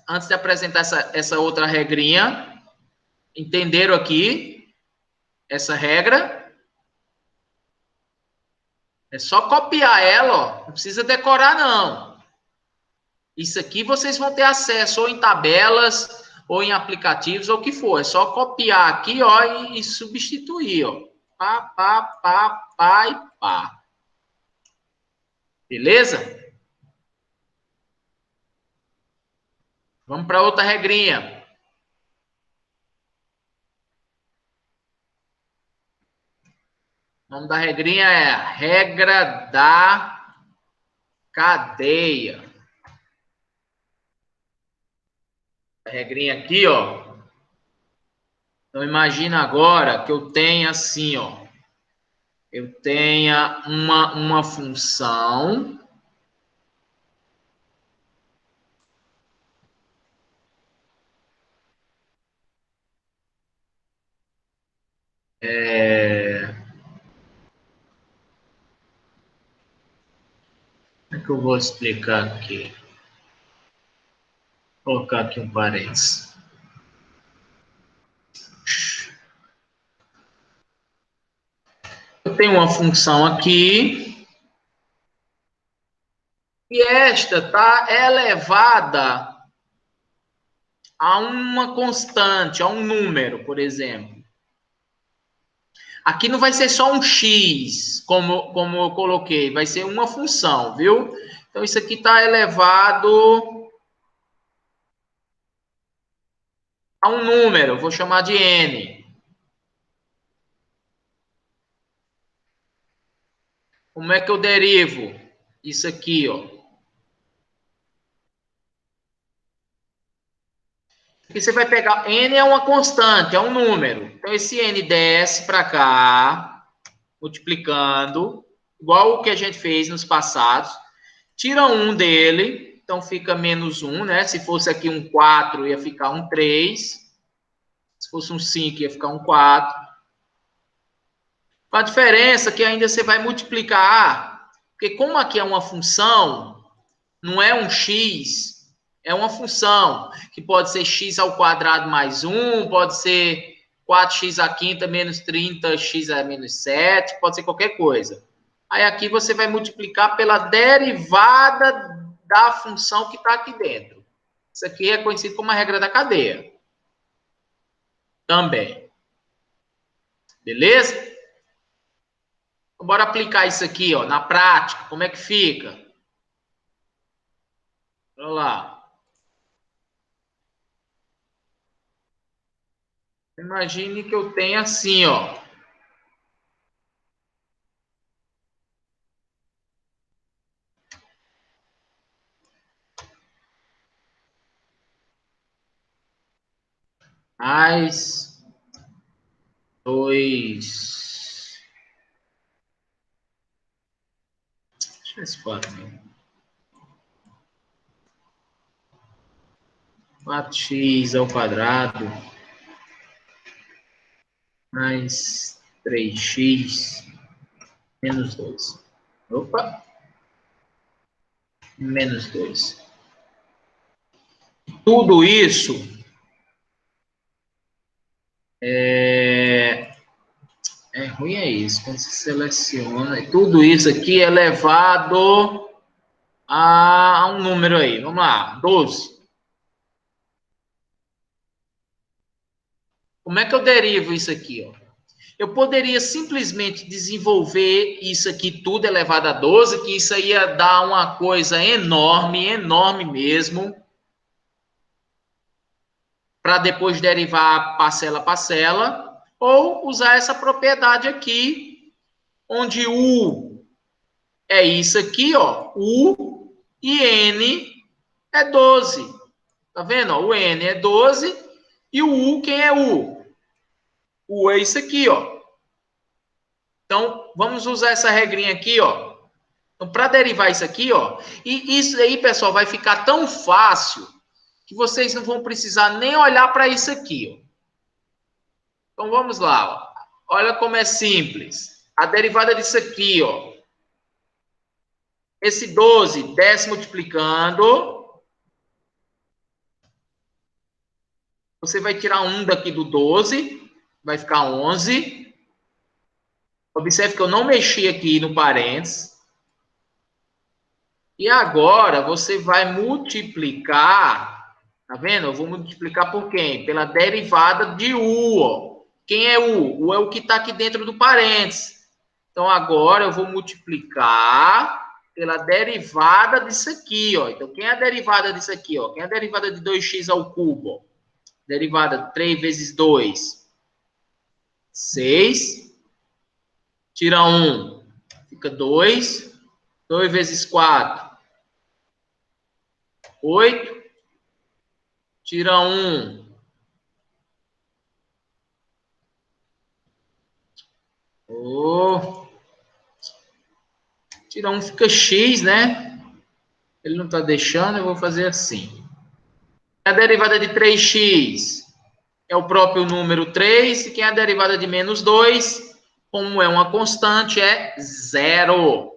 Antes de apresentar essa outra regrinha, entenderam aqui essa regra? É só copiar ela, ó. Não precisa decorar, não. Isso aqui vocês vão ter acesso ou em tabelas, ou em aplicativos, ou o que for. É só copiar aqui, ó, e substituir, ó. Pá, pá, pá, pá e pá. Beleza? Vamos para outra regrinha. O nome da regrinha é a regra da cadeia. A regrinha aqui, ó. Então, imagina agora que eu tenha assim, ó. Eu tenha uma função. Como é que eu vou explicar aqui? Vou colocar aqui um parênteses. Eu tenho uma função aqui. E esta está elevada a uma constante, a um número, por exemplo. Aqui não vai ser só um x, como eu coloquei, vai ser uma função, viu? Então, isso aqui está elevado a um número, vou chamar de n. Como é que eu derivo isso aqui, ó? Aqui você vai pegar, n é uma constante, é um número. Então, esse n desce para cá, multiplicando, igual o que a gente fez nos passados. Tira 1 dele. Então, fica menos 1, né? Se fosse aqui um 4, ia ficar um 3. Se fosse um 5, ia ficar um 4. Com a diferença que ainda você vai multiplicar, porque como aqui é uma função, não é um x, é uma função, que pode ser x ao quadrado mais 1, pode ser 4x à quinta menos 30x a menos 7, pode ser qualquer coisa. Aí aqui você vai multiplicar pela derivada da função que está aqui dentro. Isso aqui é conhecido como a regra da cadeia. Também. Beleza? Bora aplicar isso aqui, ó, na prática. Como é que fica? Olha lá. Imagine que eu tenho assim, ó. Mais 2. Deixa eu ver se pode. 4x ao quadrado mais 3x menos 2. Opa! Menos 2. Tudo isso é ruim, é isso. Quando se seleciona, tudo isso aqui é elevado a um número aí. Vamos lá, 12. Como é que eu derivo isso aqui, ó? Eu poderia simplesmente desenvolver isso aqui tudo elevado a 12, que isso ia dar uma coisa enorme, enorme mesmo, para depois derivar parcela a parcela, ou usar essa propriedade aqui, onde U é isso aqui, ó, U e N é 12. Tá vendo? Ó, o N é 12 e o U, quem é U? U é isso aqui, ó. Então, vamos usar essa regrinha aqui, ó. Então, para derivar isso aqui, ó, e isso aí, pessoal, vai ficar tão fácil que vocês não vão precisar nem olhar para isso aqui, ó. Então, vamos lá, ó. Olha como é simples. A derivada disso aqui, ó. Esse 12 desce multiplicando. Você vai tirar 1 daqui do 12, vai ficar 11. Observe que eu não mexi aqui no parênteses. E agora você vai multiplicar, tá vendo? Eu vou multiplicar por quem? Pela derivada de U, ó. Quem é U? U é o que está aqui dentro do parênteses. Então agora eu vou multiplicar pela derivada disso aqui, ó. Então quem é a derivada disso aqui, ó? Quem é a derivada de 2x ao cubo, ó? Derivada 3 vezes 2, 6. Tira 1, fica 2. 2 vezes 4, 8. Tira 1. Oh. Tira 1 fica x, né? Ele não está deixando, eu vou fazer assim. A derivada de 3x é o próprio número 3. E quem é a derivada de menos 2, como é uma constante, é 0.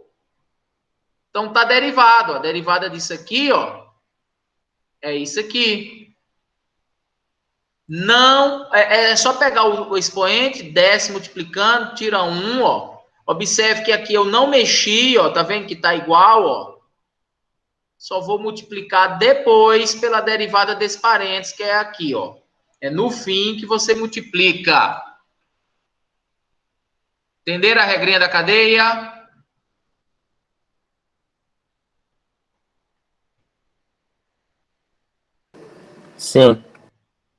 Então, está derivado. A derivada disso aqui, ó, é isso aqui. Não, é só pegar o expoente, desce multiplicando, tira 1, ó. Observe que aqui eu não mexi, ó, tá vendo que tá igual, ó. Só vou multiplicar depois pela derivada desse parênteses, que é aqui, ó. É no fim que você multiplica. Entenderam a regrinha da cadeia? Sim.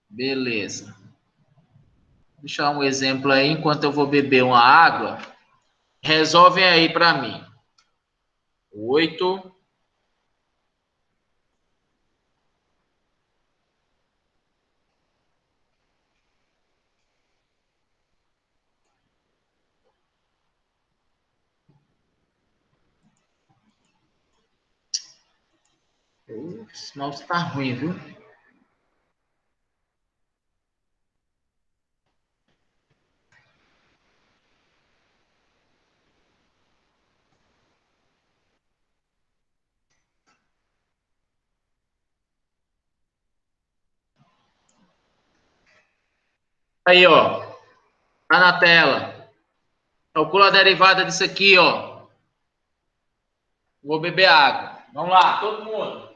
Beleza. Vou deixar um exemplo aí, enquanto eu vou beber uma água. Resolvem aí para mim. 8. Esse mouse tá ruim, viu? Aí, ó. Tá na tela. Calcula a derivada disso aqui, ó. Vou beber água. Vamos lá, todo mundo.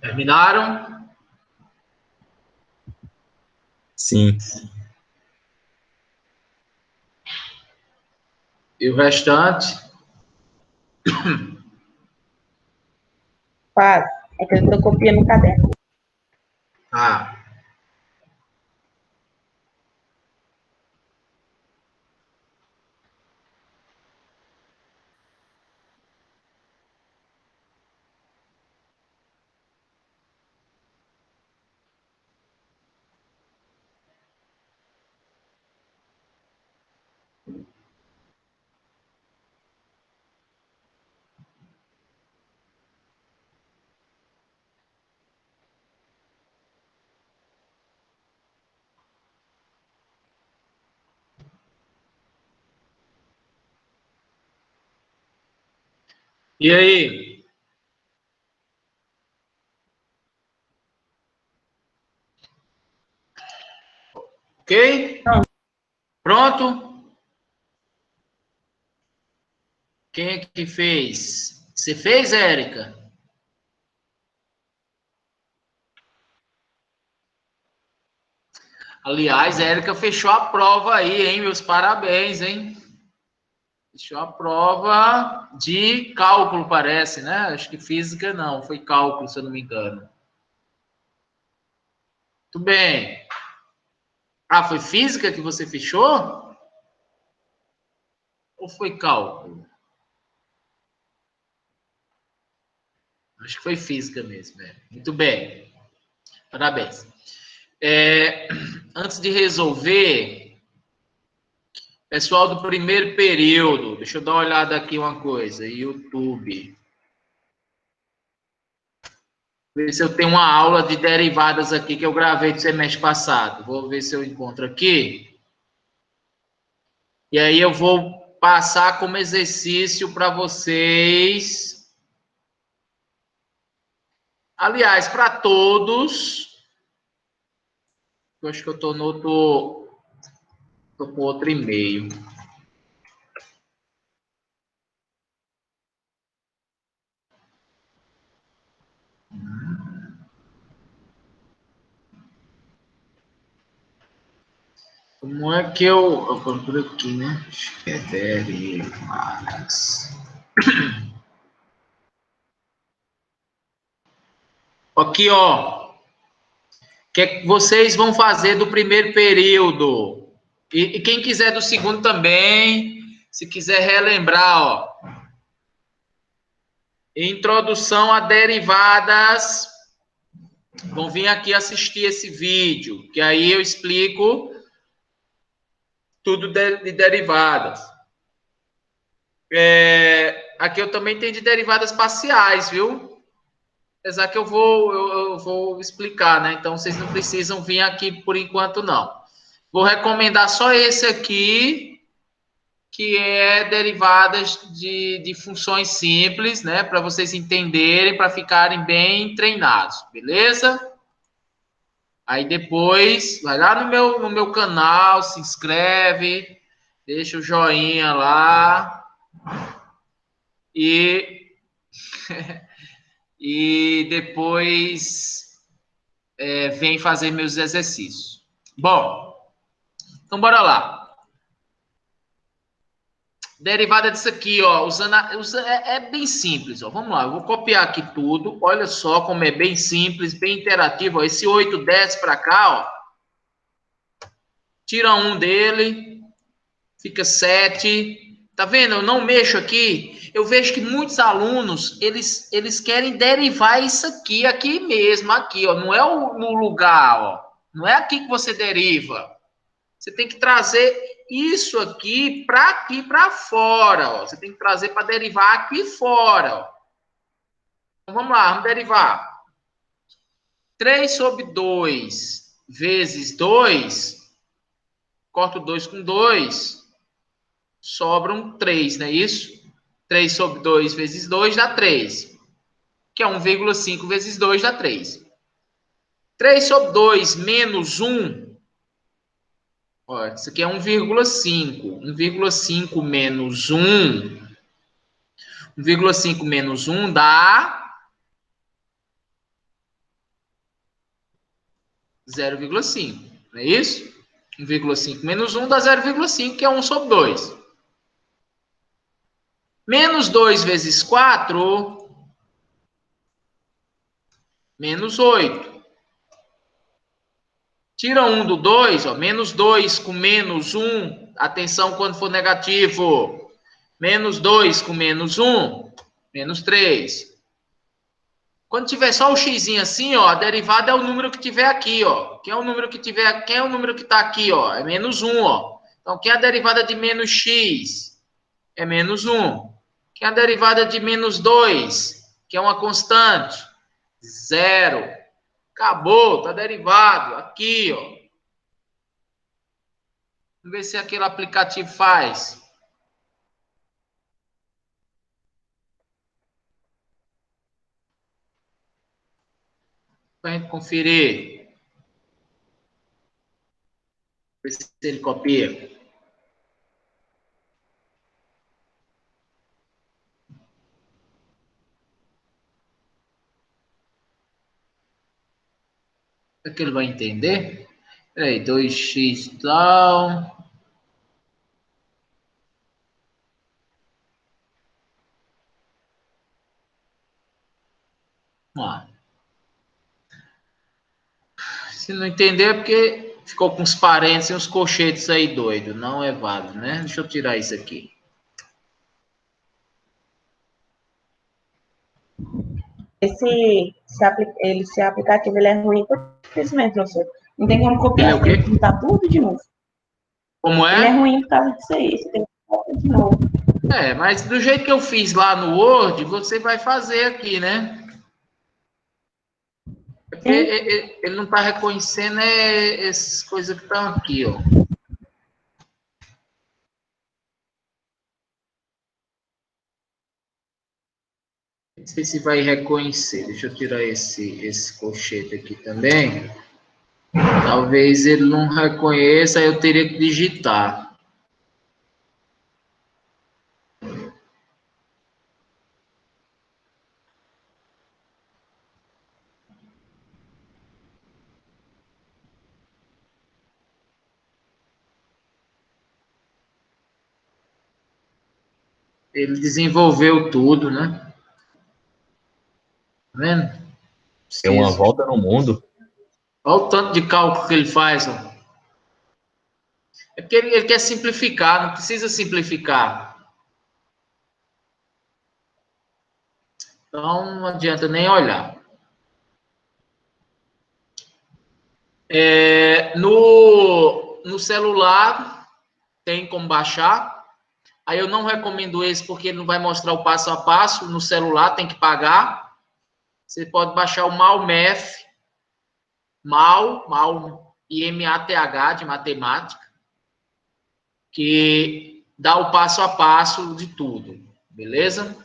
Terminaram? Sim. E o restante? Quase. É que eu tô copiando o caderno. Ah. E aí? Ok? Pronto? Quem é que fez? Você fez, Érica? Aliás, a Érica fechou a prova aí, hein? Meus parabéns, hein? Fechou a prova de cálculo, parece, né? Acho que física não, foi cálculo, se eu não me engano. Muito bem. Ah, foi física que você fechou? Ou foi cálculo? Acho que foi física mesmo, né? Muito bem. Parabéns. Antes de resolver, pessoal do primeiro período, deixa eu dar uma olhada aqui uma coisa. YouTube. Ver se eu tenho uma aula de derivadas aqui que eu gravei do semestre passado. Vou ver se eu encontro aqui. E aí eu vou passar como exercício para vocês. Aliás, para todos. Eu acho que eu estou no outro. Estou com outro e-mail. Como é que eu procuro aqui, né? Acho que é derivadas. Aqui, ó. O que é que vocês vão fazer do primeiro período? E quem quiser do segundo também, se quiser relembrar, ó. Introdução a derivadas. Vão vir aqui assistir esse vídeo, que aí eu explico tudo de derivadas. Aqui eu também tenho de derivadas parciais, viu? Apesar que eu vou explicar, né? Então, vocês não precisam vir aqui por enquanto, não. Vou recomendar só esse aqui, que é derivadas de funções simples, né? Para vocês entenderem, para ficarem bem treinados, beleza? Aí depois, vai lá no meu canal, se inscreve, deixa o joinha lá e e depois vem fazer meus exercícios. Bom, então bora lá. Derivada disso aqui, ó, é bem simples, ó. Vamos lá, eu vou copiar aqui tudo. Olha só como é bem simples, bem interativo, ó. Esse 8 desce para cá, ó. Tira 1 dele, fica 7. Tá vendo? Eu não mexo aqui. Eu vejo que muitos alunos, eles querem derivar isso aqui mesmo, aqui, ó. Não é no lugar, ó. Não é aqui que você deriva. Você tem que trazer isso aqui para fora, ó. Você tem que trazer para derivar aqui fora, ó. Então, vamos lá, vamos derivar. 3 sobre 2 vezes 2, corto 2 com 2, sobram 3, não é isso? 3 sobre 2 vezes 2 dá 3, que é 1,5 vezes 2 dá 3. 3 sobre 2 menos 1, ó, isso aqui é 1,5. 1,5 menos 1. 1,5 menos 1 dá 0,5. Não é isso? 1,5 menos 1 dá 0,5, que é 1 sobre 2. Menos 2 vezes 4, menos 8. Tira 1 do 2, ó, menos 2 com menos 1. Atenção quando for negativo. Menos 2 com menos 1, menos 3. Quando tiver só o xzinho assim, ó, a derivada é o número que tiver aqui, ó. Quem é o número que está aqui, ó? É menos 1, ó. Então, quem é a derivada de menos x? É menos 1. Quem é a derivada de menos 2? Que é uma constante? 0. Acabou, tá derivado. Aqui, ó. Vamos ver se aquele aplicativo faz. Para a gente conferir. Ver se ele copia. Será que ele vai entender? Peraí, 2x e tal. Vamos lá. Se não entender é porque ficou com os parênteses e uns colchetes aí doido. Não é válido, né? Deixa eu tirar isso aqui. Esse aplicativo ele é ruim por isso mesmo, professor. Não tem como copiar, Ele é o você tem quê? que pintar tudo de novo. Como Ele é é? ruim por causa disso aí, você tem que copiar de novo. Mas do jeito que eu fiz lá no Word, você vai fazer aqui, né? É porque ele não está reconhecendo essas coisas que estão aqui, ó. Não sei se vai reconhecer. Deixa eu tirar esse colchete aqui também. Talvez ele não reconheça, eu teria que digitar. Ele desenvolveu tudo, né? Tá vendo? Deu uma volta no mundo. Olha o tanto de cálculo que ele faz, ó. É porque ele quer simplificar, não precisa simplificar. Então, não adianta nem olhar. No celular, tem como baixar. Aí eu não recomendo esse, porque ele não vai mostrar o passo a passo. No celular, tem que pagar. Você pode baixar o MalMath. IMATH, de matemática, que dá o passo a passo de tudo, beleza?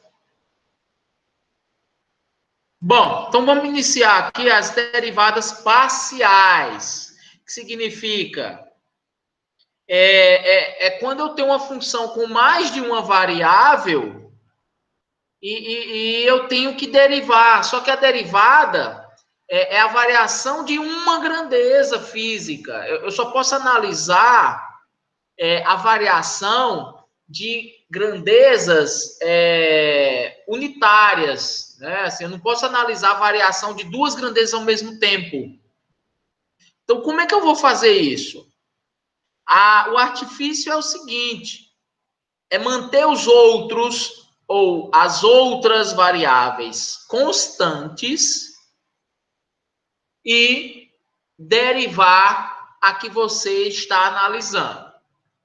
Bom, então vamos iniciar aqui as derivadas parciais, que significa quando eu tenho uma função com mais de uma variável e eu tenho que derivar. Só que a derivada é a variação de uma grandeza física. Eu só posso analisar a variação de grandezas unitárias, né? Assim, eu não posso analisar a variação de duas grandezas ao mesmo tempo. Então, como é que eu vou fazer isso? O artifício é o seguinte, é manter os outros ou as outras variáveis constantes e derivar a que você está analisando.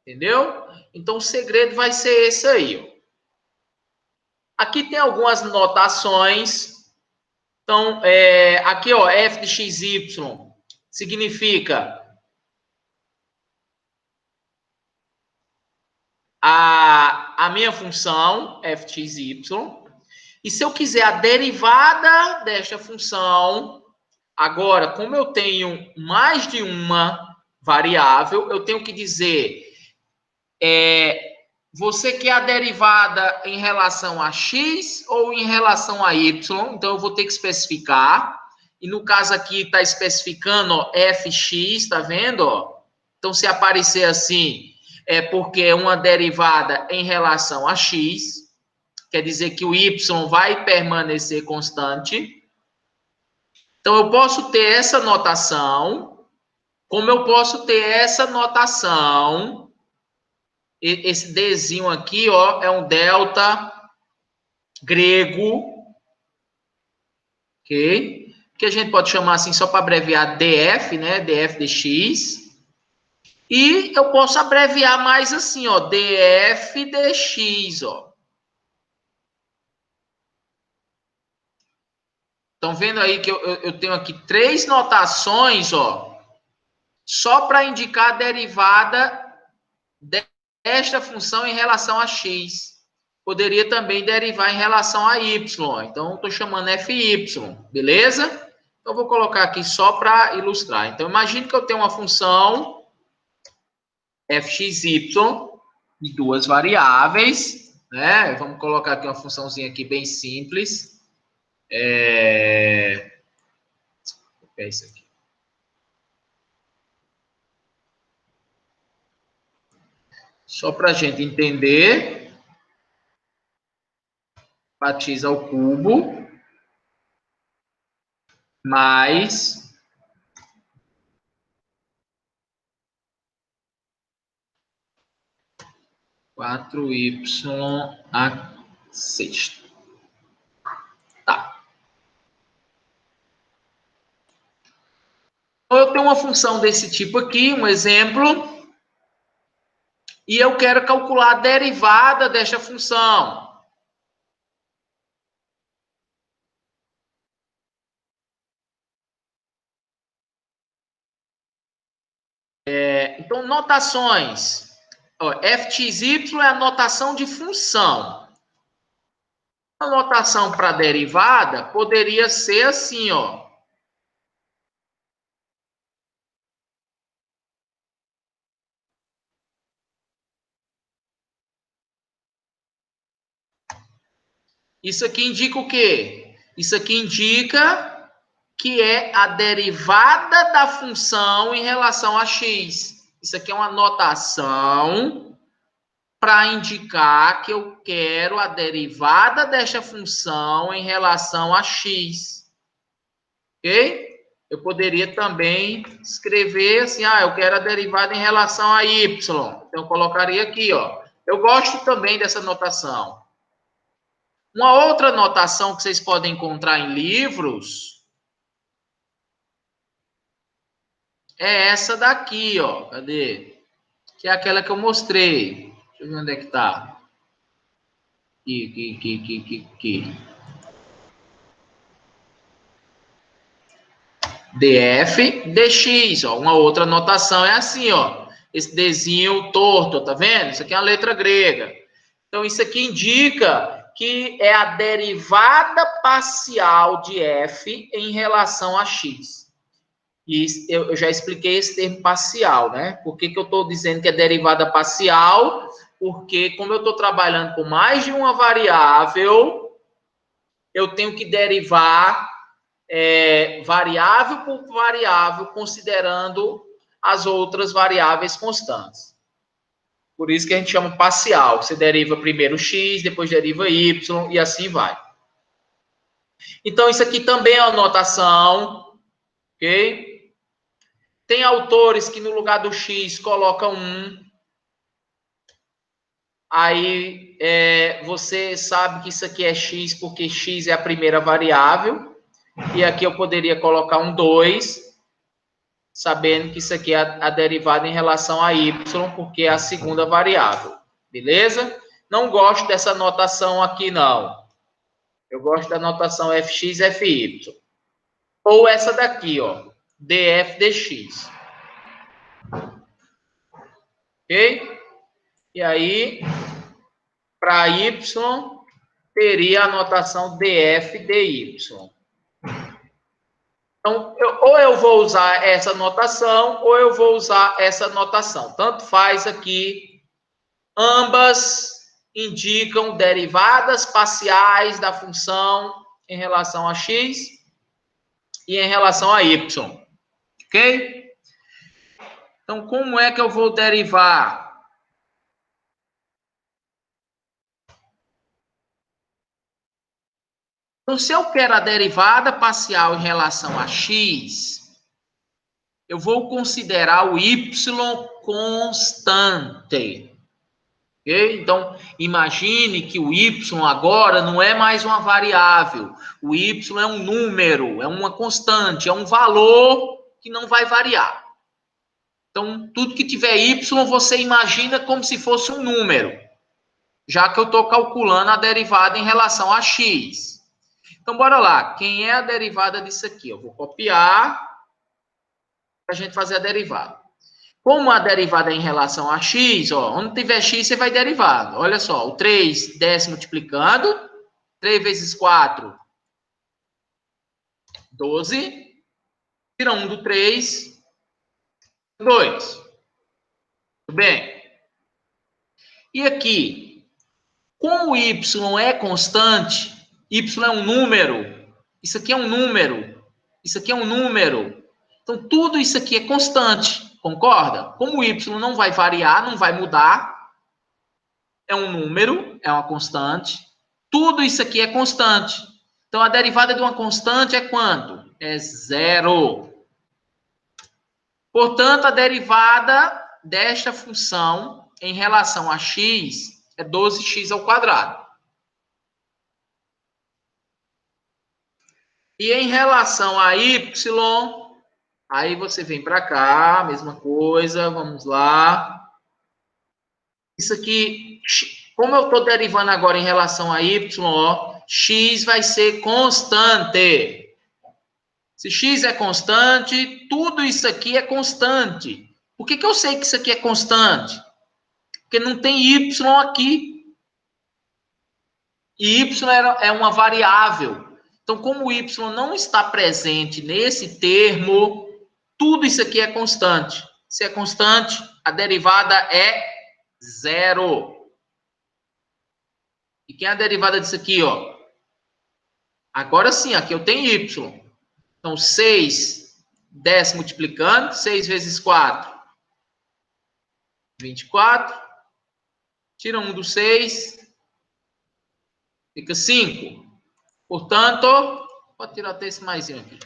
Entendeu? Então, o segredo vai ser esse aí. Ó. Aqui tem algumas notações. Então, aqui, ó, f de xy significa a minha função, f de xy. E se eu quiser a derivada desta função, agora, como eu tenho mais de uma variável, eu tenho que dizer... você quer a derivada em relação a x ou em relação a y? Então, eu vou ter que especificar. E no caso aqui, está especificando, ó, fx, tá vendo? Ó? Então, se aparecer assim, é porque é uma derivada em relação a x. Quer dizer que o y vai permanecer constante. Então, eu posso ter essa notação. Como eu posso ter essa notação... Esse Dzinho aqui, ó, é um delta grego, ok? Que a gente pode chamar assim só para abreviar df, né? df dx. E eu posso abreviar mais assim, ó, df dx, ó. Estão vendo aí que eu tenho aqui três notações, ó, só para indicar a derivada desta função em relação a x. Poderia também derivar em relação a y. Então, estou chamando fy, beleza? Então, eu vou colocar aqui só para ilustrar. Então, imagine que eu tenho uma função fxy de duas variáveis, né? Vamos colocar aqui uma funçãozinha aqui bem simples. É isso aqui. Só para a gente entender. X ao cubo mais quatro y a sexta. Tá. Então, eu tenho uma função desse tipo aqui, um exemplo, e eu quero calcular a derivada desta função. Então, notações. Ó, fxy é a notação de função. A notação para derivada poderia ser assim, ó. Isso aqui indica o quê? Isso aqui indica que é a derivada da função em relação a x. Isso aqui é uma notação para indicar que eu quero a derivada desta função em relação a x. Ok? Eu poderia também escrever assim, eu quero a derivada em relação a y. Então, eu colocaria aqui, ó. Eu gosto também dessa notação. Uma outra notação que vocês podem encontrar em livros é essa daqui, ó. Cadê? Que é aquela que eu mostrei. Deixa eu ver onde é que tá. Aqui. df dx, ó. Uma outra notação é assim, ó. Esse Dzinho torto, tá vendo? Isso aqui é uma letra grega. Então, isso aqui indica que é a derivada parcial de f em relação a x. E eu já expliquei esse termo parcial, né? Por que eu estou dizendo que é derivada parcial? Porque, como eu estou trabalhando com mais de uma variável, eu tenho que derivar variável por variável, considerando as outras variáveis constantes. Por isso que a gente chama parcial. Você deriva primeiro x, depois deriva y, e assim vai. Então, isso aqui também é uma notação, ok? Tem autores que no lugar do x colocam 1. Aí, você sabe que isso aqui é x, porque x é a primeira variável. E aqui eu poderia colocar um 2, sabendo que isso aqui é a derivada em relação a y, porque é a segunda variável. Beleza? Não gosto dessa notação aqui, não. Eu gosto da notação fx, fy. Ou essa daqui, ó, df, dx. Ok? E aí, para y, teria a notação df, dy. Então, ou eu vou usar essa notação, ou eu vou usar essa notação. Tanto faz aqui. Ambas indicam derivadas parciais da função em relação a x e em relação a y. Ok? Então, como é que eu vou derivar? Então, se eu quero a derivada parcial em relação a x, eu vou considerar o y constante. Okay? Então, imagine que o y agora não é mais uma variável. O y é um número, é uma constante, é um valor que não vai variar. Então, tudo que tiver y, você imagina como se fosse um número, já que eu estou calculando a derivada em relação a x. Então, bora lá. Quem é a derivada disso aqui? Eu vou copiar para a gente fazer a derivada. Como a derivada é em relação a x, ó, onde tiver x, você vai derivar. Olha só, o 3 10 multiplicando, 3 vezes 4, 12. Tira 1 do 3, 2. Tudo bem? E aqui, como y é constante, y é um número, isso aqui é um número, isso aqui é um número. Então, tudo isso aqui é constante, concorda? Como o y não vai variar, não vai mudar, é um número, é uma constante, tudo isso aqui é constante. Então, a derivada de uma constante é quanto? É 0. Portanto, a derivada desta função em relação a x é 12x ao quadrado. E em relação a y, aí você vem para cá, mesma coisa, vamos lá. Isso aqui, como eu estou derivando agora em relação a y, ó, x vai ser constante. Se x é constante, tudo isso aqui é constante. Por que eu sei que isso aqui é constante? Porque não tem y aqui. E y é uma variável. Então, como o y não está presente nesse termo, tudo isso aqui é constante. Se é constante, a derivada é 0. E quem é a derivada disso aqui, ó? Agora sim, aqui eu tenho y. Então, 6, 10 multiplicando, 6 vezes 4, 24. Tira 1 do 6, fica 5. Portanto, pode tirar até esse maisinho aqui.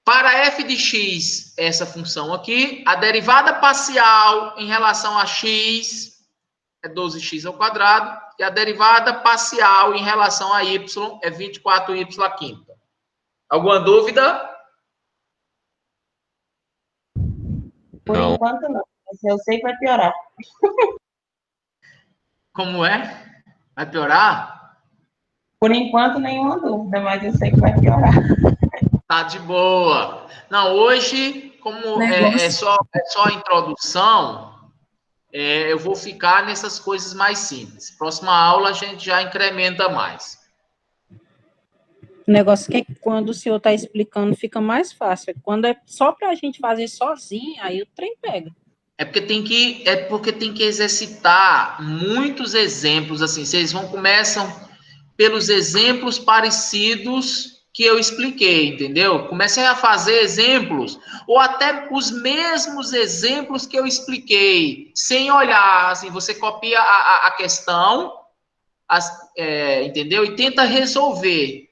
Para f de x, essa função aqui, a derivada parcial em relação a x é 12x ao quadrado, e a derivada parcial em relação a y é 24y à quinta. Alguma dúvida? Por Não. enquanto, não. Mas eu sei que vai piorar. Como é? Vai piorar? Por enquanto, nenhuma dúvida, mas eu sei que vai piorar. Tá de boa. Não, hoje, como é só a introdução, eu vou ficar nessas coisas mais simples. Próxima aula a gente já incrementa mais. O negócio é que quando o senhor está explicando fica mais fácil. Quando é só para a gente fazer sozinho, aí o trem pega. É porque tem que exercitar muitos exemplos assim. Vocês começam pelos exemplos parecidos que eu expliquei, entendeu? Comecem a fazer exemplos, ou até os mesmos exemplos que eu expliquei, sem olhar, assim, você copia a questão, entendeu? E tenta resolver,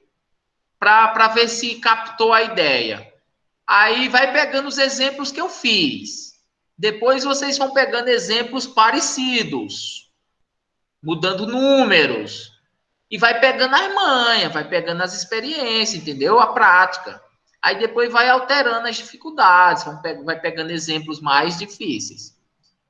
para ver se captou a ideia. Aí vai pegando os exemplos que eu fiz. Depois vocês vão pegando exemplos parecidos, mudando números, e vai pegando as manhas, vai pegando as experiências, entendeu? A prática. Aí depois vai alterando as dificuldades, vai pegando exemplos mais difíceis.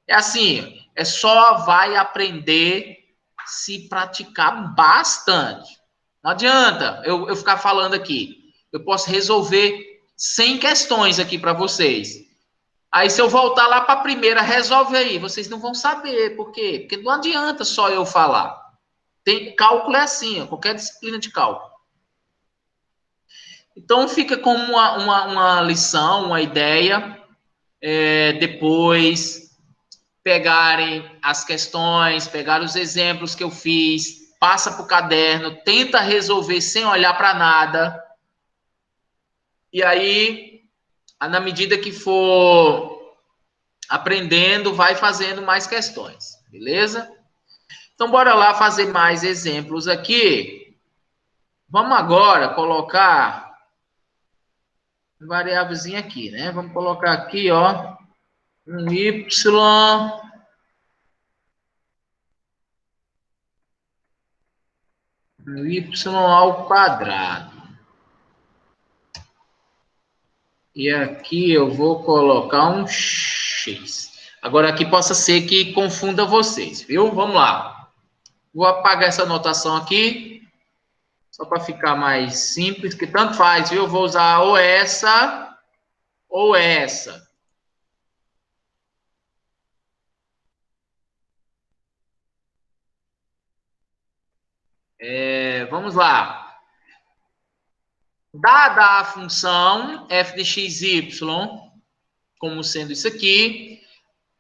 É assim, só vai aprender se praticar bastante. Não adianta eu ficar falando aqui. Eu posso resolver 100 questões aqui para vocês. Aí se eu voltar lá para a primeira, resolve aí. Vocês não vão saber. Por quê? Porque não adianta só eu falar. Cálculo é assim, qualquer disciplina de cálculo. Então, fica como uma lição, uma ideia. Depois, pegarem as questões, pegar os exemplos que eu fiz, passa para o caderno, tenta resolver sem olhar para nada. E aí, na medida que for aprendendo, vai fazendo mais questões. Beleza? Então, bora lá fazer mais exemplos aqui. Vamos agora colocar uma variávelzinha aqui, né? Vamos colocar aqui, ó, um y ao quadrado. E aqui eu vou colocar um x. Agora aqui possa ser que confunda vocês, viu? Vamos lá. Vou apagar essa anotação aqui, só para ficar mais simples, que tanto faz, viu? Eu vou usar ou essa ou essa. Vamos lá. Dada a função f de x, y, como sendo isso aqui,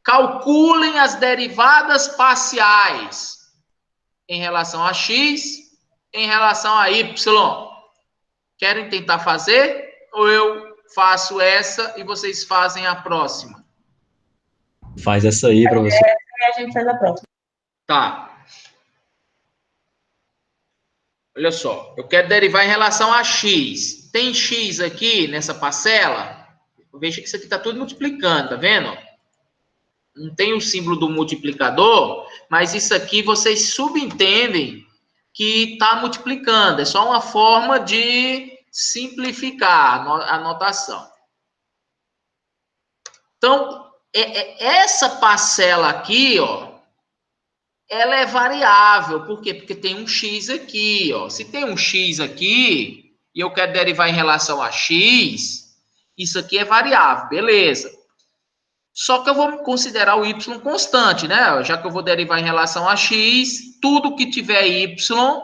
calculem as derivadas parciais em relação a x, em relação a y. Querem tentar fazer? Ou eu faço essa e vocês fazem a próxima? Faz essa aí, professor. E a gente faz a próxima. Tá. Olha só, eu quero derivar em relação a x. Tem x aqui nessa parcela? Veja que isso aqui está tudo multiplicando, tá vendo? Não tem o símbolo do multiplicador, mas isso aqui vocês subentendem que está multiplicando. É só uma forma de simplificar a notação. Então, essa parcela aqui, ó, ela é variável. Por quê? Porque tem um x aqui, ó. Se tem um x aqui e eu quero derivar em relação a x, isso aqui é variável, beleza. Só que eu vou considerar o y constante, né? Já que eu vou derivar em relação a x, tudo que tiver y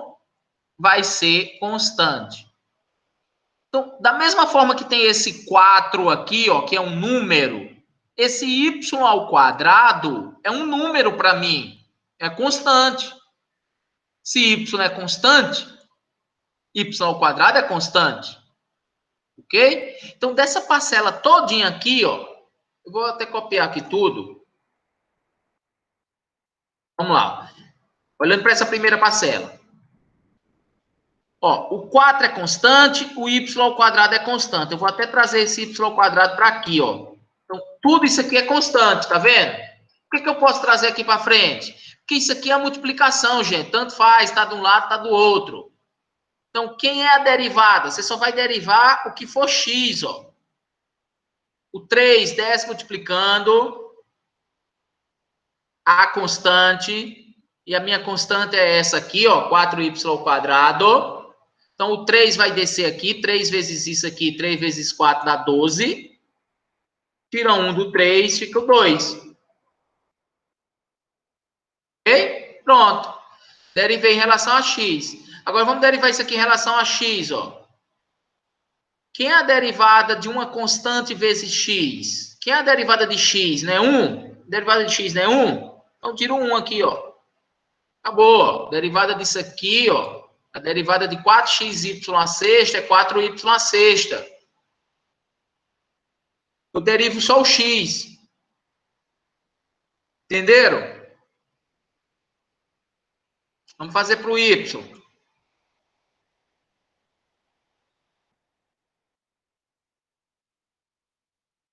vai ser constante. Então, da mesma forma que tem esse 4 aqui, ó, que é um número, esse y ao quadrado é um número para mim, é constante. Se y é constante, y ao quadrado é constante. Ok? Então, dessa parcela todinha aqui, ó, eu vou até copiar aqui tudo. Vamos lá. Olhando para essa primeira parcela. Ó, o 4 é constante, o y ao quadrado é constante. Eu vou até trazer esse y ao quadrado para aqui, ó. Então, tudo isso aqui é constante, tá vendo? Por que eu posso trazer aqui para frente? Porque isso aqui é a multiplicação, gente. Tanto faz, tá de um lado, tá do outro. Então, quem é a derivada? Você só vai derivar o que for x, ó. O 3 desce multiplicando a constante, e a minha constante é essa aqui, ó, 4y ao quadrado. Então, o 3 vai descer aqui, 3 vezes isso aqui, 3 vezes 4 dá 12. Tira 1 do 3, fica o 2. Ok? Pronto. Derivei em relação a x. Agora, vamos derivar isso aqui em relação a x, ó. Quem é a derivada de uma constante vezes x? Quem é a derivada de x? Não é 1? Derivada de x não é 1? Então, tira o 1 aqui, ó. Acabou. Derivada disso aqui, ó, A derivada de 4xy à sexta é 4y à sexta. Eu derivo só o x. Entenderam? Vamos fazer para o y.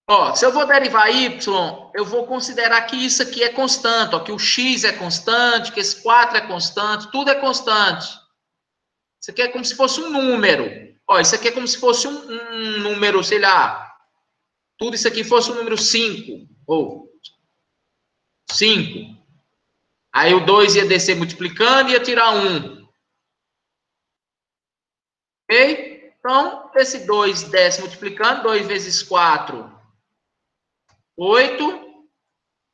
Ó, se eu vou derivar y, eu vou considerar que isso aqui é constante, ó, que o x é constante, que esse 4 é constante, tudo é constante. Isso aqui é como se fosse um número. Ó, isso aqui é como se fosse um número, sei lá, tudo isso aqui fosse um número 5, ou 5. Aí o 2 ia descer multiplicando e ia tirar 1. Ok? Então, esse 2 desce multiplicando, 2 vezes 4, 8.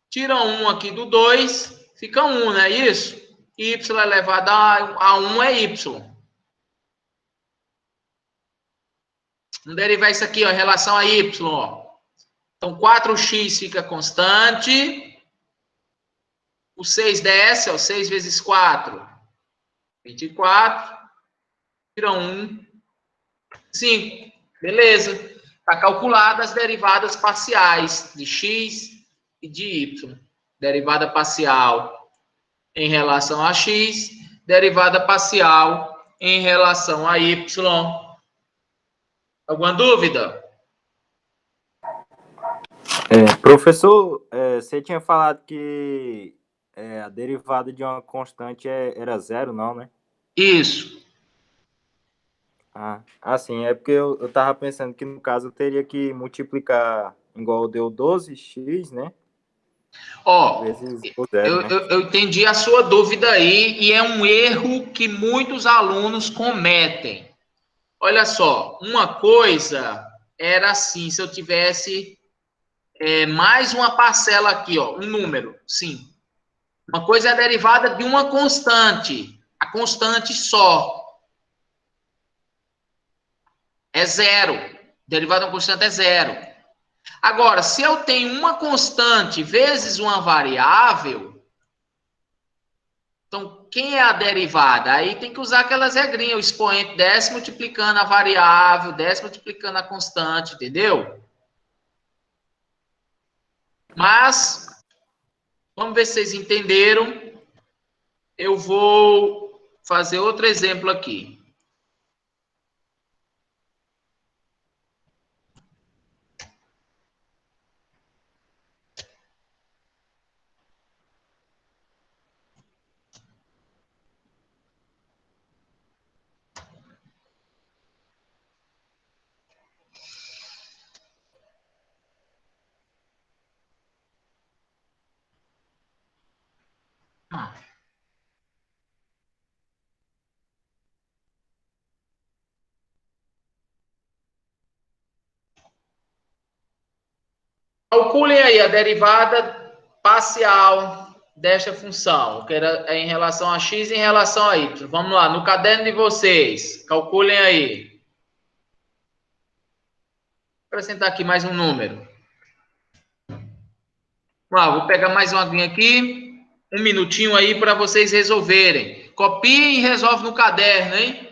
Tira 1 aqui do 2, fica 1, não é isso? Y elevado a 1 é y. Vamos derivar isso aqui, ó, em relação a y. Ó. Então, 4x fica constante. O 6 desce, ó, 6 vezes 4, 24. Tira 1, 5. Beleza. Está calculada as derivadas parciais de x e de y. Derivada parcial em relação a x, derivada parcial em relação a y. Alguma dúvida? Professor, você tinha falado que a derivada de uma constante era zero, não, né? Isso. Sim, é porque eu tava pensando que no caso eu teria que multiplicar igual deu 12x, né? Ó, Vezes o zero, né? eu entendi a sua dúvida aí e é um erro que muitos alunos cometem. Olha só, uma coisa era assim, se eu tivesse mais uma parcela aqui, ó, um número, sim. Uma coisa é a derivada de uma constante, a constante só. É zero. Derivada de uma constante é zero. Agora, se eu tenho uma constante vezes uma variável, então, quem é a derivada? Aí tem que usar aquelas regrinhas, o expoente desce multiplicando a variável, desce multiplicando a constante, entendeu? Mas, vamos ver se vocês entenderam. Eu vou fazer outro exemplo aqui. Calculem aí a derivada parcial desta função, que era em relação a x e em relação a y. Vamos lá, no caderno de vocês, calculem aí. Vou acrescentar aqui mais um número. Vamos lá, vou pegar mais uma aguinha aqui, um minutinho aí para vocês resolverem. Copiem e resolve no caderno, hein?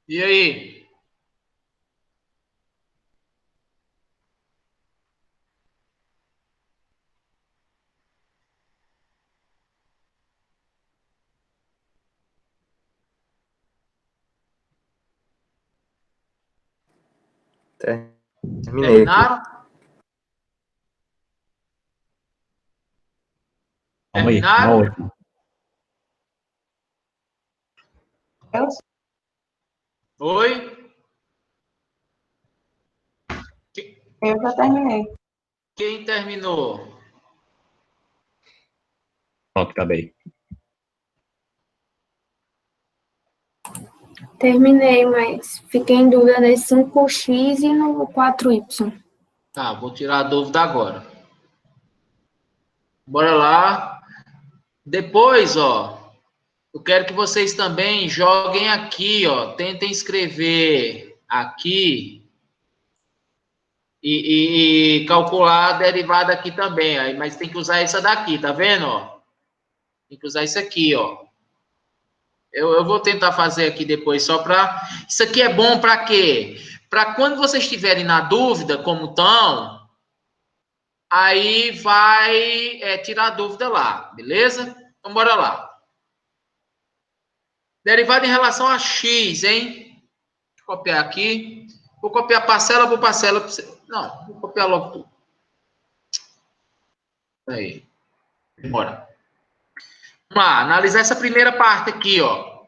E aí? Terminei aqui. Terminaram? Calma aí, Terminaram? na última. Oi? Eu já terminei. Quem terminou? Pronto, acabei. Terminei, mas fiquei em dúvida nesse 5x e no 4y. Tá, vou tirar a dúvida agora. Bora lá. Depois, ó, eu quero que vocês também joguem aqui, ó. Tentem escrever aqui e calcular a derivada aqui também. Aí, mas tem que usar essa daqui, tá vendo? Ó? Tem que usar isso aqui, ó. Eu vou tentar fazer aqui depois só para. Isso aqui é bom para quê? Para quando vocês estiverem na dúvida, como estão, aí vai tirar a dúvida lá, beleza? Então, bora lá. Derivada em relação a x, hein? Deixa eu copiar aqui. Vou copiar parcela por parcela. Não, vou copiar logo tudo. Aí. Bora. Vamos lá, analisar essa primeira parte aqui, ó.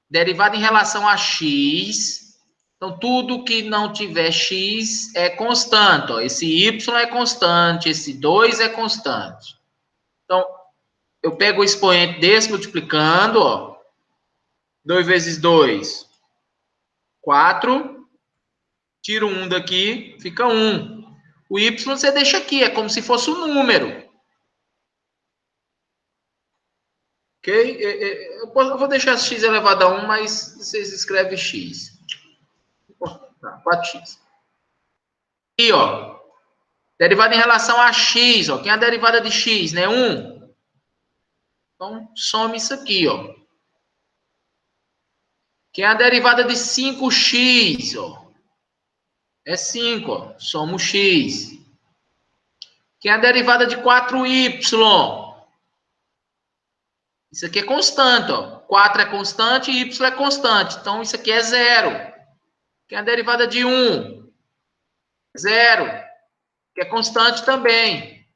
Derivada em relação a x. Então, tudo que não tiver x é constante. Ó. Esse y é constante, esse 2 é constante. Então, eu pego o expoente desse multiplicando, ó. 2 vezes 2, 4. Tiro 1 daqui, fica 1. O y você deixa aqui, é como se fosse um número. Ok? Eu vou deixar x elevado a 1, mas vocês escrevem x. Tá, 4x. E, ó, derivada em relação a x, ó. Quem é a derivada de x, né? 1. Então, some isso aqui, ó. Quem é a derivada de 5x, ó. É 5, ó. Soma o x. Quem é a derivada de 4y? Isso aqui é constante, ó. 4 é constante e y é constante. Então, isso aqui é 0. Quem é a derivada de 1? 0. Que é constante também.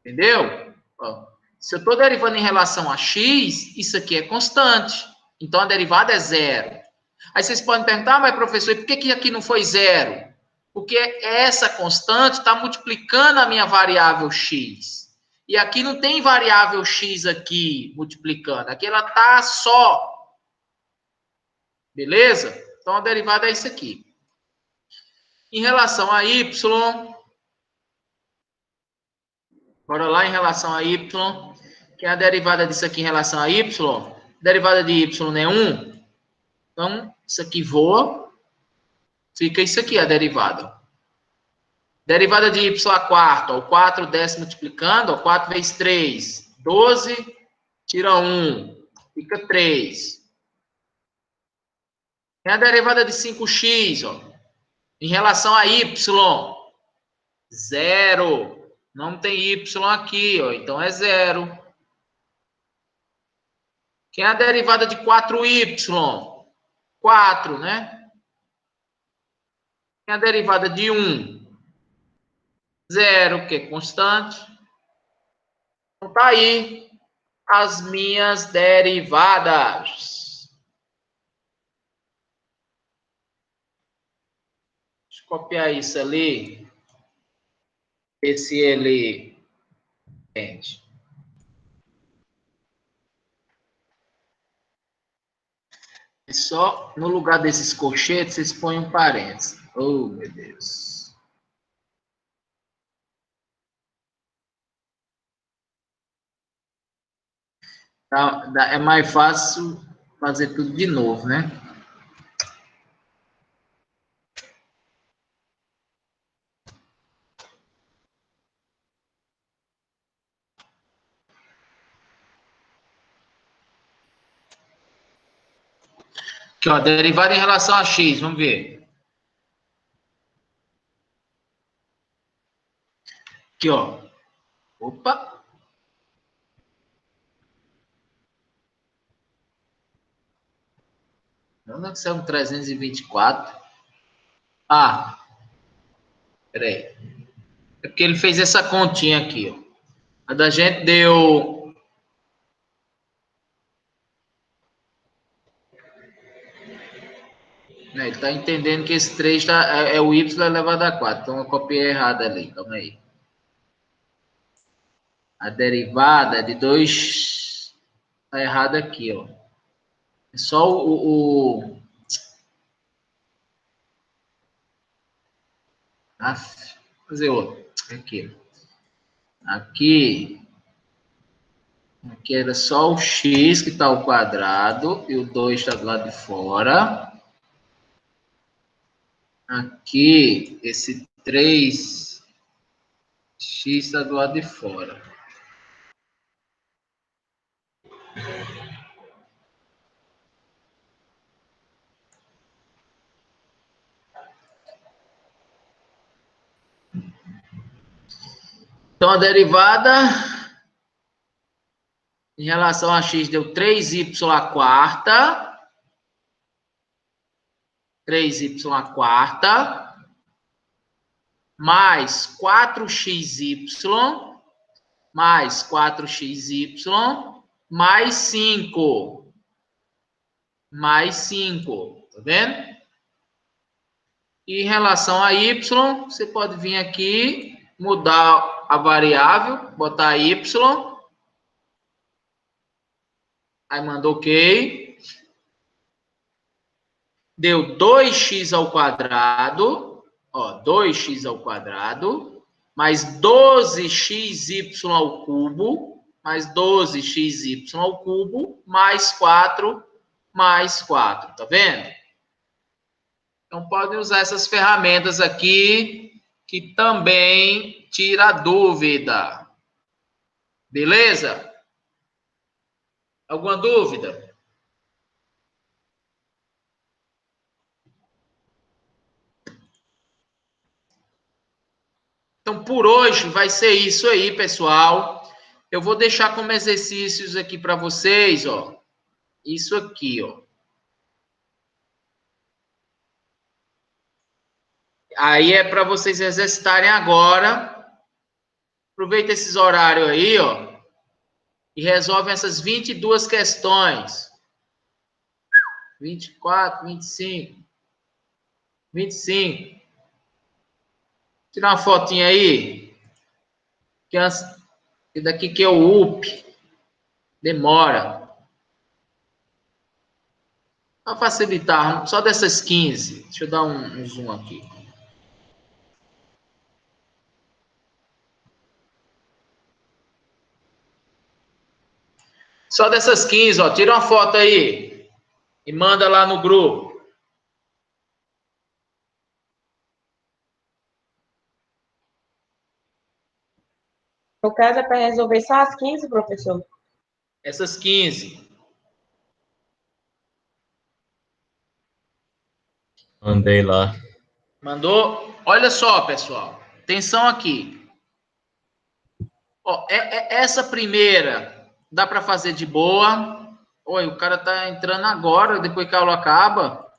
Entendeu? Ó, se eu estou derivando em relação a x, isso aqui é constante. Então, a derivada é 0. Aí vocês podem perguntar, mas professor, por que aqui não foi 0? Porque essa constante está multiplicando a minha variável x. E aqui não tem variável x aqui multiplicando. Aqui ela está só. Beleza? Então, a derivada é isso aqui. Em relação a y, bora lá em relação a y, que é a derivada disso aqui em relação a y. Derivada de y é 1. Então, isso aqui voa. Fica isso aqui, a derivada. Derivada de y a quarta, o 4 desce multiplicando, ó, 4 vezes 3, 12, tira 1, fica 3. Tem a derivada de 5x, ó, em relação a y, 0. Não tem y aqui, ó, então é 0. Quem é a derivada de 4y? 4, né? Quem é a derivada de 1? 0, que é constante. Então tá aí as minhas derivadas. Deixa eu copiar isso ali. Ver se ele entende. E só no lugar desses colchetes, vocês põem um parênteses. Oh, meu Deus. É mais fácil fazer tudo de novo, né? Aqui, ó, derivada em relação a x, vamos ver. Aqui, ó. Opa. Onde é que saiu 324? Ah, peraí. É porque ele fez essa continha aqui, ó. A da gente deu... Ele está entendendo que esse 3 é o y elevado a 4. Então, eu copiei errado ali. Calma aí. A derivada de 2 está errada aqui, ó. É só fazer outro. Aqui. Aqui era só o x que está ao quadrado e o 2 está do lado de fora. Aqui, esse 3x está do lado de fora. Então, a derivada em relação a x deu 3y à quarta. 3y à quarta. Mais 4xy. Mais 4xy. Mais 5. Mais 5. Tá vendo? E em relação a y, você pode vir aqui, mudar a variável, botar y. Aí manda OK. Deu 2x ao quadrado. Ó, 2x ao quadrado. Mais 12xy ao cubo. Mais 12xy ao cubo. Mais 4. Mais 4. Tá vendo? Então, podem usar essas ferramentas aqui, que também tira a dúvida. Beleza? Alguma dúvida? Então, por hoje, vai ser isso aí, pessoal. Eu vou deixar como exercícios aqui para vocês, ó. Isso aqui, ó. Aí é para vocês exercitarem agora. Aproveita esses horários aí, ó. E resolvem essas 22 questões. 24, 25. 25. Tirar uma fotinha aí. Que daqui que é o UP. Demora. Para facilitar, só dessas 15. Deixa eu dar um zoom aqui. Só dessas 15, ó. Tira uma foto aí. E manda lá no grupo. No caso, é para resolver só as 15, professor? Essas 15. Mandei lá. Mandou? Olha só, pessoal. Atenção aqui. Ó, essa primeira dá para fazer de boa. Oi, o cara tá entrando agora, depois que a aula acaba.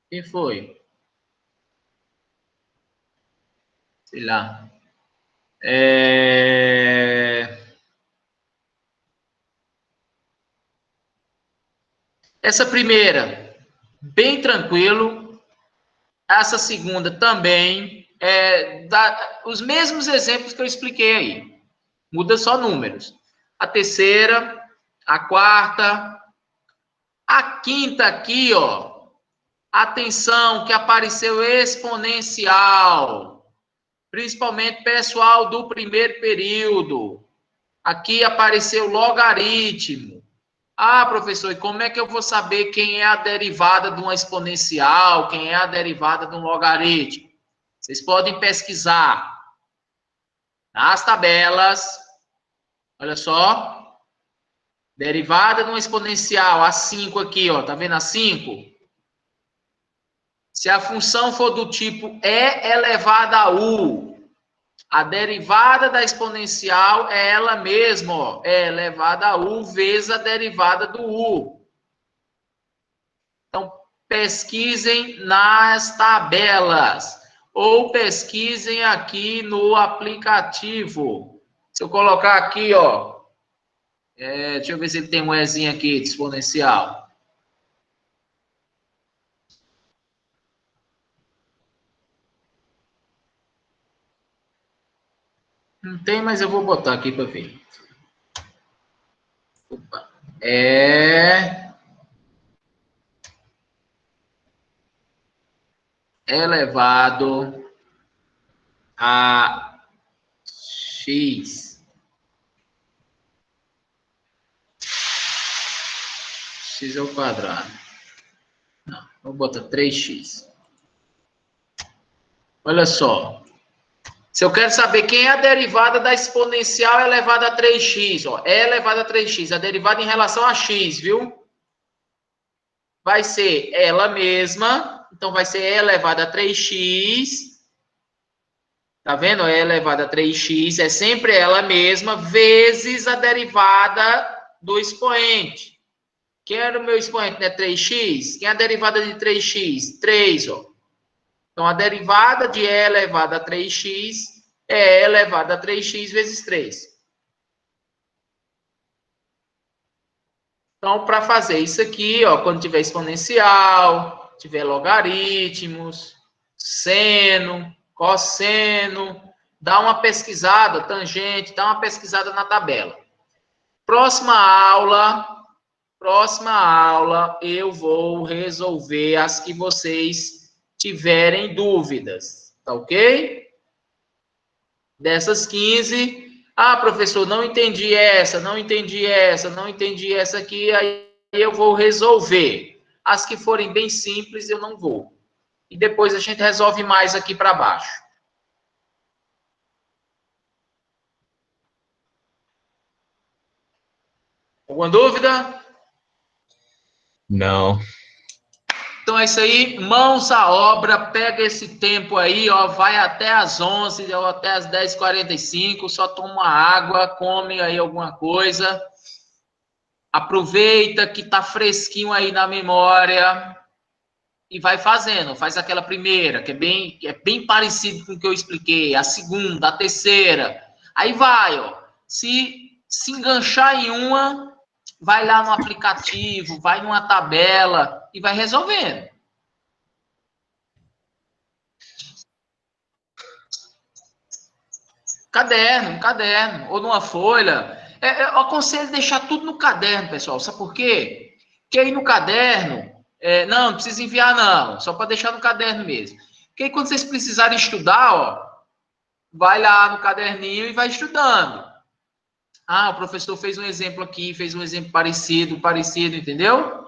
Quem foi? Sei lá. Essa primeira, bem tranquilo. Essa segunda também. Os mesmos exemplos que eu expliquei aí. Muda só números. A terceira, a quarta, a quinta aqui, ó. Atenção, que apareceu exponencial. Principalmente pessoal do primeiro período. Aqui apareceu logaritmo. Ah, professor, e como é que eu vou saber quem é a derivada de uma exponencial, quem é a derivada de um logaritmo? Vocês podem pesquisar nas tabelas. Olha só. Derivada de uma exponencial, a 5 aqui, ó. Tá vendo a 5? Se a função for do tipo e elevado a u, a derivada da exponencial é ela mesma, ó, é elevada a u vezes a derivada do u. Então, pesquisem nas tabelas ou pesquisem aqui no aplicativo. Se eu colocar aqui, ó, deixa eu ver se ele tem um Ezinho aqui de exponencial. Não tem, mas eu vou botar aqui para ver. Opa. Elevado a x. X ao quadrado. Não, vou botar 3x. Olha só. Se eu quero saber quem é a derivada da exponencial elevada a 3x, ó, é elevada a 3x, a derivada em relação a x, viu? Vai ser ela mesma, então vai ser e elevada a 3x, tá vendo? E elevada a 3x é sempre ela mesma, vezes a derivada do expoente. Quem era o meu expoente, né? 3x? Quem é a derivada de 3x? 3, ó. Então, a derivada de e elevada a 3x é e elevada a 3x vezes 3. Então, para fazer isso aqui, ó, quando tiver exponencial, tiver logaritmos, seno, cosseno, dá uma pesquisada, tangente, dá uma pesquisada na tabela. Próxima aula, eu vou resolver as que vocês tiverem dúvidas, tá ok? Dessas 15, professor, não entendi essa, não entendi essa, não entendi essa aqui, aí eu vou resolver. As que forem bem simples, eu não vou. E depois a gente resolve mais aqui para baixo. Alguma dúvida? Não. Então é isso aí, mãos à obra, pega esse tempo aí, ó, vai até as 11 ou até as 10h45, só toma água, come aí alguma coisa, aproveita que tá fresquinho aí na memória e vai fazendo, faz aquela primeira, que é bem parecido com o que eu expliquei, a segunda, a terceira, aí vai, ó, se enganchar em uma, vai lá no aplicativo, vai numa tabela e vai resolvendo. Caderno, ou numa folha. Eu aconselho deixar tudo no caderno, pessoal. Sabe por quê? Porque aí no caderno, não precisa enviar não, só para deixar no caderno mesmo. Porque aí quando vocês precisarem estudar, ó, vai lá no caderninho e vai estudando. O professor fez um exemplo aqui, fez um exemplo parecido, entendeu?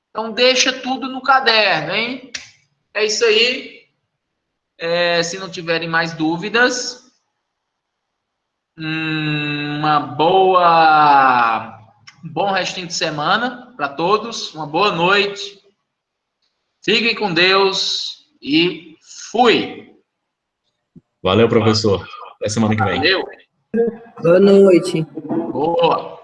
Então, deixa tudo no caderno, hein? É isso aí. Se não tiverem mais dúvidas, um bom restinho de semana para todos, uma boa noite. Fiquem com Deus e fui. Valeu, professor. Até semana que vem. Valeu. Boa noite. Boa.